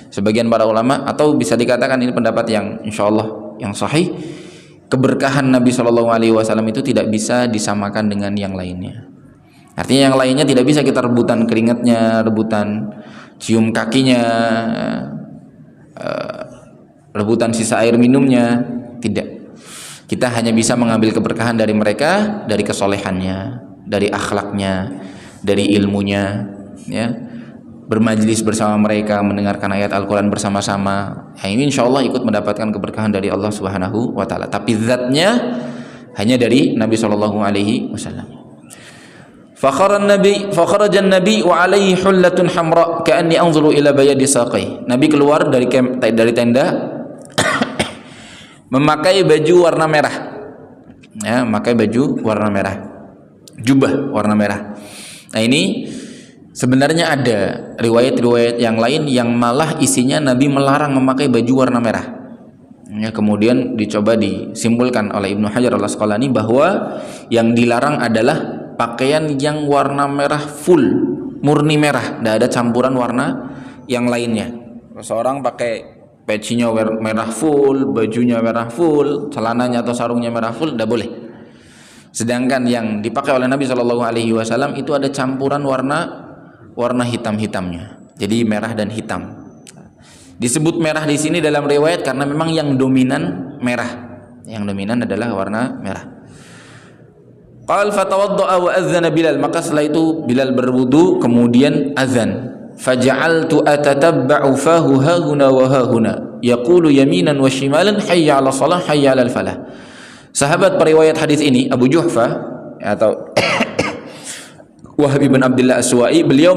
Sebagian para ulama atau bisa dikatakan ini pendapat yang insya Allah yang sahih, keberkahan Nabi Shallallahu Alaihi Wasallam itu tidak bisa disamakan dengan yang lainnya. Artinya yang lainnya tidak bisa kita rebutan keringatnya, rebutan cium kakinya, rebutan sisa air minumnya, tidak. Kita hanya bisa mengambil keberkahan dari mereka, dari kesolehannya, dari akhlaknya, dari ilmunya, ya, bermajlis bersama mereka, mendengarkan ayat Al-Quran bersama-sama. Ini insya Allah ikut mendapatkan keberkahan dari Allah Subhanahu wa Ta'ala. Tapi zatnya hanya dari Nabi sallallahu alaihi wasallam. Fakharaja an-nabi wa alaihi hullatun hamra ka'anni anzuru ila bayadi saqai. Nabi keluar dari tenda memakai baju warna merah. Ya, memakai baju warna merah. Jubah warna merah. Nah, ini sebenarnya ada riwayat-riwayat yang lain yang malah isinya Nabi melarang memakai baju warna merah. Ya, kemudian dicoba disimpulkan oleh Ibnu Hajar Al-Asqalani bahwa yang dilarang adalah pakaian yang warna merah full, murni merah, tidak ada campuran warna yang lainnya. Seorang pakai pecinya merah full, bajunya merah full, celananya atau sarungnya merah full, tidak boleh. Sedangkan yang dipakai oleh Nabi Shallallahu Alaihi Wasallam itu ada campuran warna hitam-hitamnya, jadi merah dan hitam. Disebut merah di sini dalam riwayat karena memang yang dominan merah, yang dominan adalah warna merah. Qal fatawadda'a wa adzana Bilal, maka setelah itu Bilal berwudu kemudian azan. Faja'altu atatabba'u fahu hahuna wa hahuna yaqulu yaminan wa shimalan hayya 'ala shalah hayya 'alal falah. Sahabat periwayat hadis ini Abu Juhfa atau Wahab bin Abdullah As-Suwa'i, beliau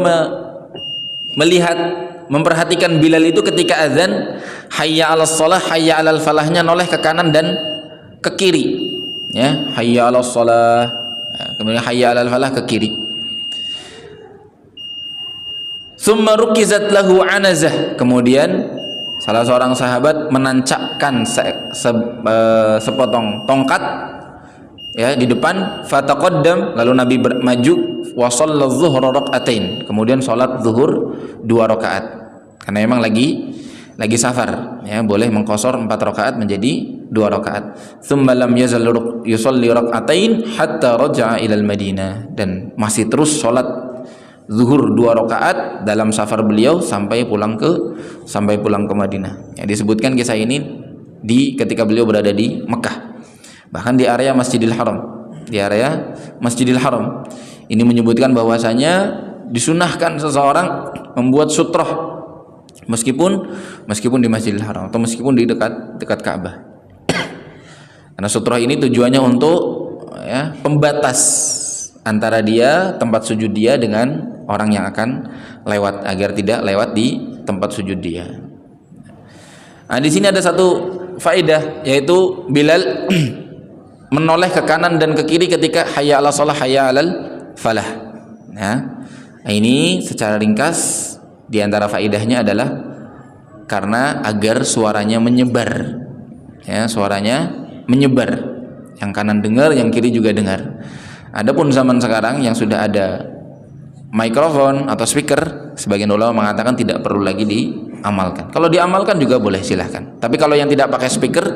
memperhatikan Bilal itu ketika azan hayya 'alas shalah hayya 'alal falahnya noleh ke kanan dan ke kiri, ya, hayya 'alas shalah, kemudian hayya 'alal falah ke kiri. Tsumma rukizat lahu anazah, kemudian salah seorang sahabat menancapkan sepotong tongkat, ya, di depan. Fataqaddam, lalu Nabi maju. Wa shalla dzuhra rak'atain, kemudian salat zuhur 2 rakaat karena memang lagi safar, ya, boleh mengqashar 4 rakaat menjadi 2 rakaat. Tsumma lam yazal yusalli rak'atain hatta raja'a ilal Madinah, dan masih terus salat zuhur 2 rakaat dalam safar beliau sampai pulang ke Madinah. Ya, disebutkan kisah ini ketika beliau berada di Mekah, bahkan di area Masjidil Haram. Ini menyebutkan bahwasanya disunahkan seseorang membuat sutrah meskipun di Masjidil Haram atau meskipun di dekat Ka'bah. Karena sutrah ini tujuannya untuk, ya, pembatas antara dia, tempat sujud dia dengan orang yang akan lewat, agar tidak lewat di tempat sujud dia. Nah, di sini ada satu faedah, yaitu Bilal menoleh ke kanan dan ke kiri ketika hayya 'ala shalah hayya 'alal falah. Nah, ini secara ringkas di antara faedahnya adalah karena agar suaranya menyebar, ya, suaranya menyebar, yang kanan dengar, yang kiri juga dengar. Adapun zaman sekarang yang sudah ada mikrofon atau speaker, sebagian ulama mengatakan tidak perlu lagi diamalkan. Kalau diamalkan juga boleh, silahkan. Tapi kalau yang tidak pakai speaker,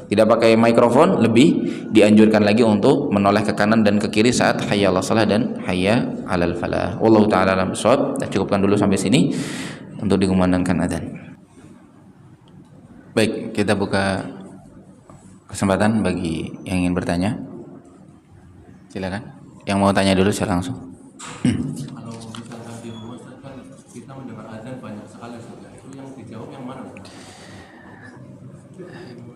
tidak pakai mikrofon, lebih dianjurkan lagi untuk menoleh ke kanan dan ke kiri saat hayya 'alas shalah dan hayya 'alal falah. Wallahu taala alam bissawab. Kita cukupkan dulu sampai sini untuk dikumandangkan adzan. Baik, kita buka kesempatan bagi yang ingin bertanya. Silakan. Yang mau tanya dulu saya langsung. Kalau misalkan di rumah kan kita mendengar adzan banyak sekali, itu yang dijawab yang mana?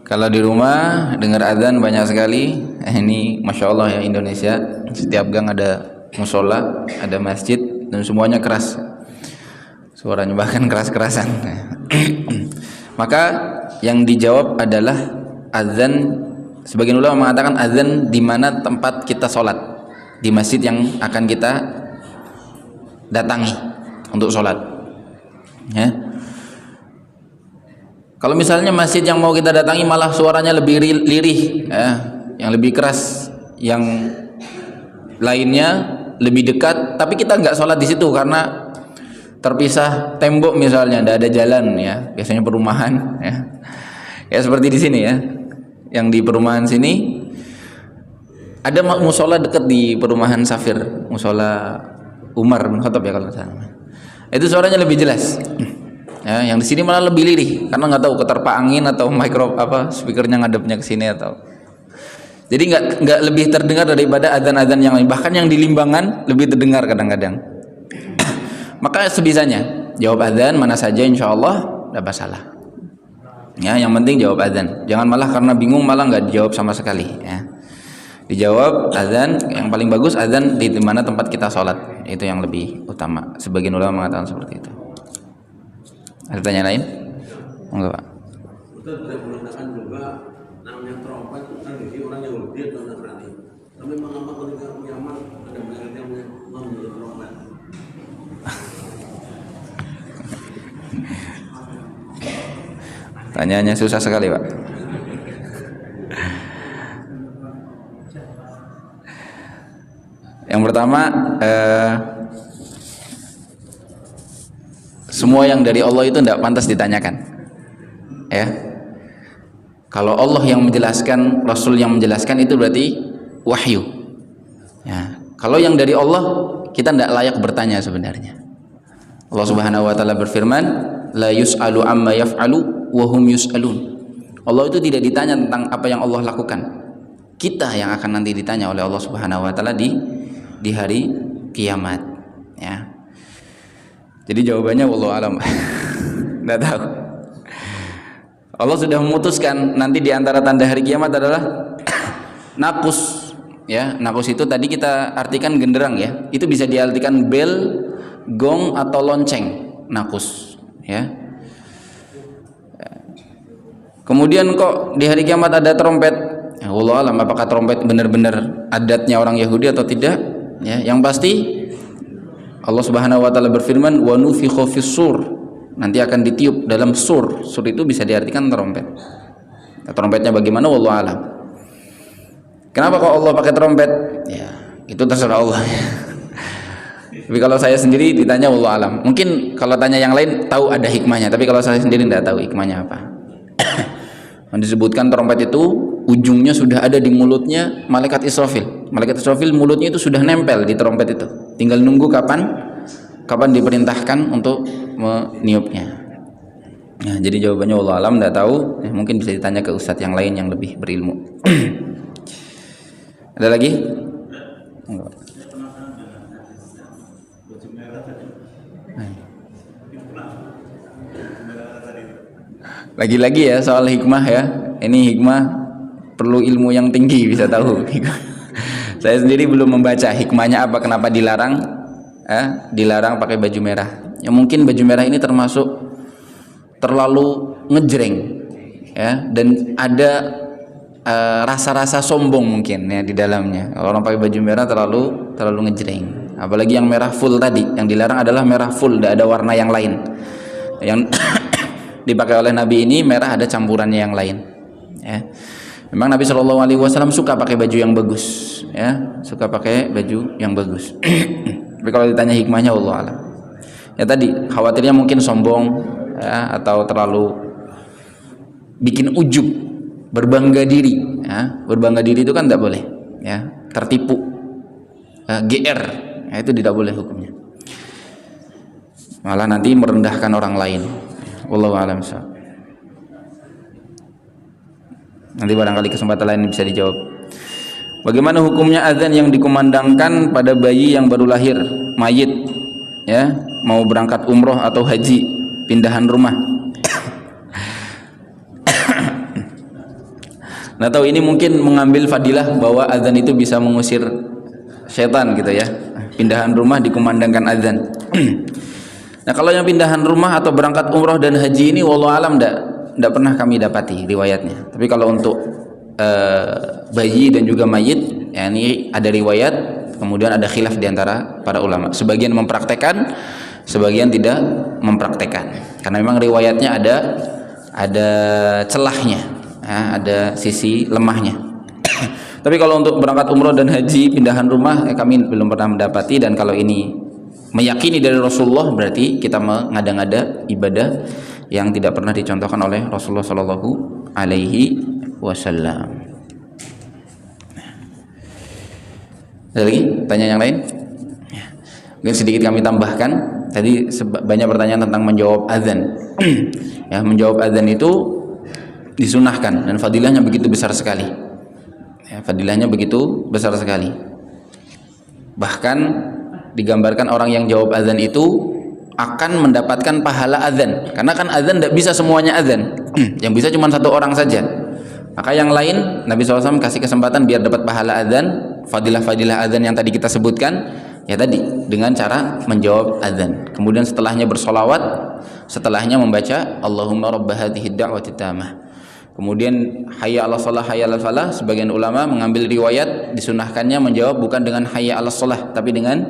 Kalau di rumah dengar adzan banyak sekali, ini masya Allah ya, Indonesia setiap gang ada musola, ada masjid, dan semuanya keras suaranya, bahkan keras-kerasan. Maka yang dijawab adalah adzan. Sebagian ulama mengatakan adzan di mana tempat kita sholat, di masjid yang akan kita datangi untuk sholat, ya. Kalau misalnya masjid yang mau kita datangi malah suaranya lebih lirih, ya, yang lebih keras, yang lainnya lebih dekat, tapi kita nggak sholat di situ karena terpisah tembok misalnya, tidak ada jalan, ya, biasanya perumahan, ya, ya seperti di sini, ya, yang di perumahan sini ada musola dekat di perumahan Safir, musola Umar bin Khattab, ya kalau nggak salah. Itu suaranya lebih jelas. Ya, yang di sini malah lebih lirih karena nggak tahu keterpa angin atau speakernya ngadepnya ke sini atau. Jadi nggak lebih terdengar daripada adzan-adzan yang lain. Bahkan yang di Limbangan lebih terdengar kadang-kadang. Maka sebisanya jawab adzan mana saja, insya Allah tidak masalah. Ya, yang penting jawab adzan. Jangan malah karena bingung malah nggak dijawab sama sekali. Ya. Dijawab azan, yang paling bagus azan di mana tempat kita sholat, itu yang lebih utama. Sebagian ulama mengatakan seperti itu. Ada pertanyaan lain? Enggak, Pak. Ustaz bisa menggunakan juga namanya trompet itu kan di orang Yahudi atau Nasrani. Tapi mengapa ketika Yaman ada banyak yang memilih trompet? Tanyanya susah sekali, Pak. Yang pertama, semua yang dari Allah itu tidak pantas ditanyakan, ya. Kalau Allah yang menjelaskan, Rasul yang menjelaskan, itu berarti wahyu, ya. Kalau yang dari Allah, kita tidak layak bertanya sebenarnya. Allah Subhanahu wa taala berfirman, la yus'alu amma yaf'alu wa hum yus'alun. Allah itu tidak ditanya tentang apa yang Allah lakukan. Kita yang akan nanti ditanya oleh Allah Subhanahu wa taala di hari kiamat, ya. Jadi jawabannya wallahu alam. Enggak tahu. Allah sudah memutuskan nanti di antara tanda hari kiamat adalah nakus, ya. Nakus itu tadi kita artikan genderang, ya. Itu bisa diartikan bel, gong atau lonceng. Nakus, ya. Kemudian kok di hari kiamat ada trompet? Ya, wallahu alam, apakah trompet benar-benar adatnya orang Yahudi atau tidak? Ya, yang pasti Allah Subhanahu wa taala berfirman, wa nufikha fis-sur. Nanti akan ditiup dalam sur. Sur itu bisa diartikan trompet. Nah, trompetnya bagaimana wallahu alam. Kenapa kok Allah pakai trompet? Ya, itu terserah Allah. Tapi kalau saya sendiri ditanya wallahu alam. Mungkin kalau tanya yang lain tahu ada hikmahnya, tapi kalau saya sendiri tidak tahu hikmahnya apa. Disebutkan trompet itu ujungnya sudah ada di mulutnya malaikat Israfil. Malaikat Israfil mulutnya itu sudah nempel di trompet itu. Tinggal nunggu kapan diperintahkan untuk meniupnya. Nah, jadi jawabannya wallahu alam, tidak tahu. Mungkin bisa ditanya ke ustadz yang lain yang lebih berilmu. Ada lagi? Enggak. Lagi-lagi ya soal hikmah, ya. Ini hikmah perlu ilmu yang tinggi bisa tahu. Saya sendiri belum membaca hikmahnya apa, kenapa dilarang dilarang pakai baju merah. Ya mungkin baju merah ini termasuk terlalu ngejreng, ya, dan ada rasa-rasa sombong mungkin, ya, di dalamnya. Kalau orang pakai baju merah terlalu ngejreng. Apalagi yang merah full tadi, yang dilarang adalah merah full, tidak ada warna yang lain. Yang dipakai oleh Nabi ini merah ada campurannya yang lain, ya. Memang Nabi Shallallahu Alaihi Wasallam suka pakai baju yang bagus, ya, suka pakai baju yang bagus. Tapi kalau ditanya hikmahnya, Allah alam. Ya tadi khawatirnya mungkin sombong, ya, atau terlalu bikin ujub, berbangga diri, ya. Berbangga diri itu kan tidak boleh, ya, tertipu, GR, ya, itu tidak boleh hukumnya. Malah nanti merendahkan orang lain. Wallahu a'lam bishawab. Nanti barangkali kesempatan lain bisa dijawab. Bagaimana hukumnya azan yang dikumandangkan pada bayi yang baru lahir, mayit, ya, mau berangkat umroh atau haji, pindahan rumah? Nah, tahu ini mungkin mengambil fadilah bahwa azan itu bisa mengusir setan gitu, ya. Pindahan rumah dikumandangkan azan. Nah, kalau yang pindahan rumah atau berangkat umroh dan haji ini wallahu alam tidak pernah kami dapati riwayatnya. Tapi kalau untuk bayi dan juga mayit, ya, ini ada riwayat, kemudian ada khilaf di antara para ulama. Sebagian mempraktekkan, sebagian tidak mempraktekkan. Karena memang riwayatnya ada celahnya, ya, ada sisi lemahnya. Tapi kalau untuk berangkat umroh dan haji pindahan rumah, kami belum pernah mendapati. Dan kalau ini meyakini dari Rasulullah, berarti kita mengada-ngada ibadah yang tidak pernah dicontohkan oleh Rasulullah Shallallahu Alaihi Wasallam. Ada lagi tanya yang lain? Mungkin sedikit kami tambahkan. Tadi banyak pertanyaan tentang menjawab azan. Ya, menjawab azan itu disunahkan dan fadilahnya begitu besar sekali. Ya, fadilahnya begitu besar sekali. Bahkan digambarkan orang yang jawab azan itu akan mendapatkan pahala azan, karena kan azan tidak bisa semuanya azan. Yang bisa cuma satu orang saja. Maka yang lain Nabi SAW kasih kesempatan biar dapat pahala adzan, fadilah-fadilah adzan yang tadi kita sebutkan, ya tadi dengan cara menjawab adzan. Kemudian setelahnya bersolawat, setelahnya membaca Allahumma rabb hadhihi ad-da'wati tammah. Kemudian hayya 'alas shalah, hayya 'alal falah. Sebagian ulama mengambil riwayat disunahkannya menjawab bukan dengan hayya 'alas shalah, tapi dengan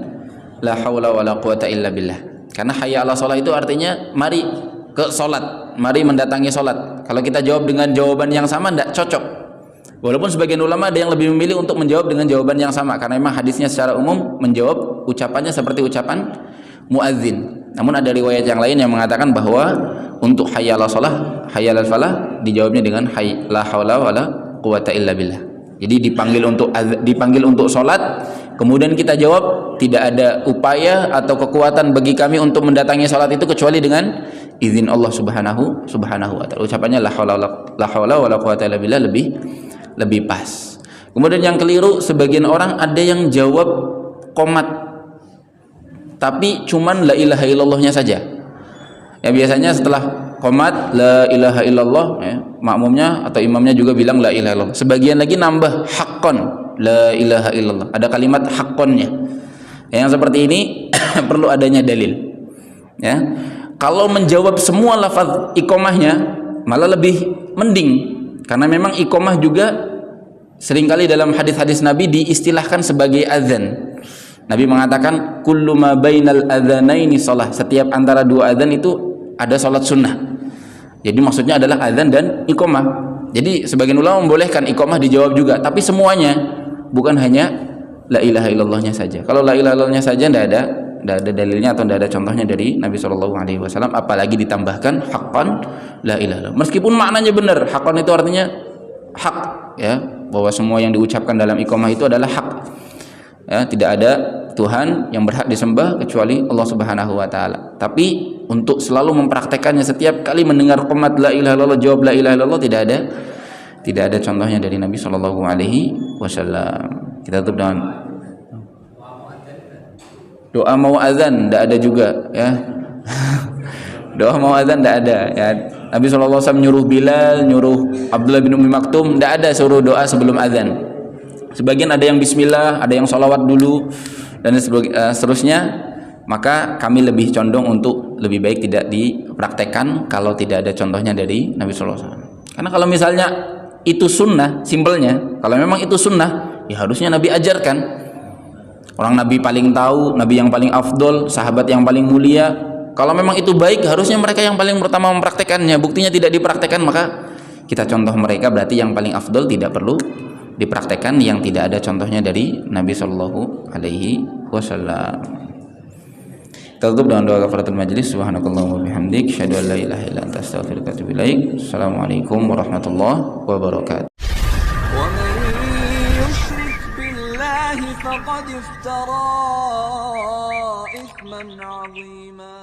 la haula wala quwata illa billah. Karena hayya 'alas shalah itu artinya mari ke salat, mari mendatangi salat. Kalau kita jawab dengan jawaban yang sama tidak cocok. Walaupun sebagian ulama ada yang lebih memilih untuk menjawab dengan jawaban yang sama, karena memang hadisnya secara umum menjawab ucapannya seperti ucapan muadzin. Namun ada riwayat yang lain yang mengatakan bahwa untuk hayya 'alas shalah, hayya 'alal falah dijawabnya dengan la haula wala quwata illa billah. Jadi dipanggil untuk salat, kemudian kita jawab tidak ada upaya atau kekuatan bagi kami untuk mendatangi salat itu kecuali dengan izin Allah subhanahu wa ta'ala. Ucapannya la haula wala quwata illa billah lebih pas. Kemudian yang keliru, sebagian orang ada yang jawab qomat tapi cuman la ilaha illallahnya saja. Ya biasanya setelah qomat la ilaha illallah, ya, makmumnya atau imamnya juga bilang la ilaha illallah. Sebagian lagi nambah haqqon la ilaha illallah. Ada kalimat haqqonnya. Yang seperti ini perlu adanya dalil. Ya. Kalau menjawab semua lafaz iqamahnya malah lebih mending, karena memang iqamah juga seringkali dalam hadis-hadis Nabi diistilahkan sebagai azan. Nabi mengatakan kullu ma bainal adzanaini shalah. Setiap antara dua azan itu ada salat sunnah. Jadi maksudnya adalah azan dan iqamah. Jadi sebagian ulama membolehkan iqamah dijawab juga, tapi semuanya, bukan hanya la ilaha illallahnya saja. Kalau la ilaha illallahnya saja tidak ada dalilnya atau tidak ada contohnya dari Nabi SAW, apalagi ditambahkan haqqan la ilaha illallah. Meskipun maknanya benar, haqqan itu artinya hak, ya, bahwa semua yang diucapkan dalam iqamah itu adalah hak. Ya, tidak ada Tuhan yang berhak disembah kecuali Allah Subhanahu wa taala. Tapi untuk selalu mempraktekannya setiap kali mendengar qomat la ilaha illallah jawab la ilaha illallah tidak ada contohnya dari Nabi sallallahu alaihi wasallam. Kita tutup dengan doa mau azan, tidak ada juga, ya. Doa mau azan tidak ada, ya. Nabi SAW nyuruh Bilal, nyuruh Abdullah bin Ummi Maktum, tidak ada suruh doa sebelum azan. Sebagian ada yang bismillah, ada yang sholawat dulu, dan seterusnya. Maka kami lebih condong untuk lebih baik tidak dipraktekkan kalau tidak ada contohnya dari Nabi SAW. Karena kalau misalnya itu sunnah, simpelnya, kalau memang itu sunnah, ya harusnya Nabi ajarkan. Orang Nabi paling tahu, Nabi yang paling afdol, sahabat yang paling mulia. Kalau memang itu baik, harusnya mereka yang paling pertama mempraktekannya. Buktinya tidak dipraktekkan, maka kita contoh mereka, berarti yang paling afdol tidak perlu dipraktekkan yang tidak ada contohnya dari Nabi Shallallahu Alaihi Wasallam. Kita tutup dengan doa kafaratul majlis. Subhanakallahumma bihamdik, asyhadu an la ilaha illa anta, astaghfiruka wa atubu ilaik. Assalamualaikum warahmatullahi wabarakatuh. فقد افترى إثما عظيما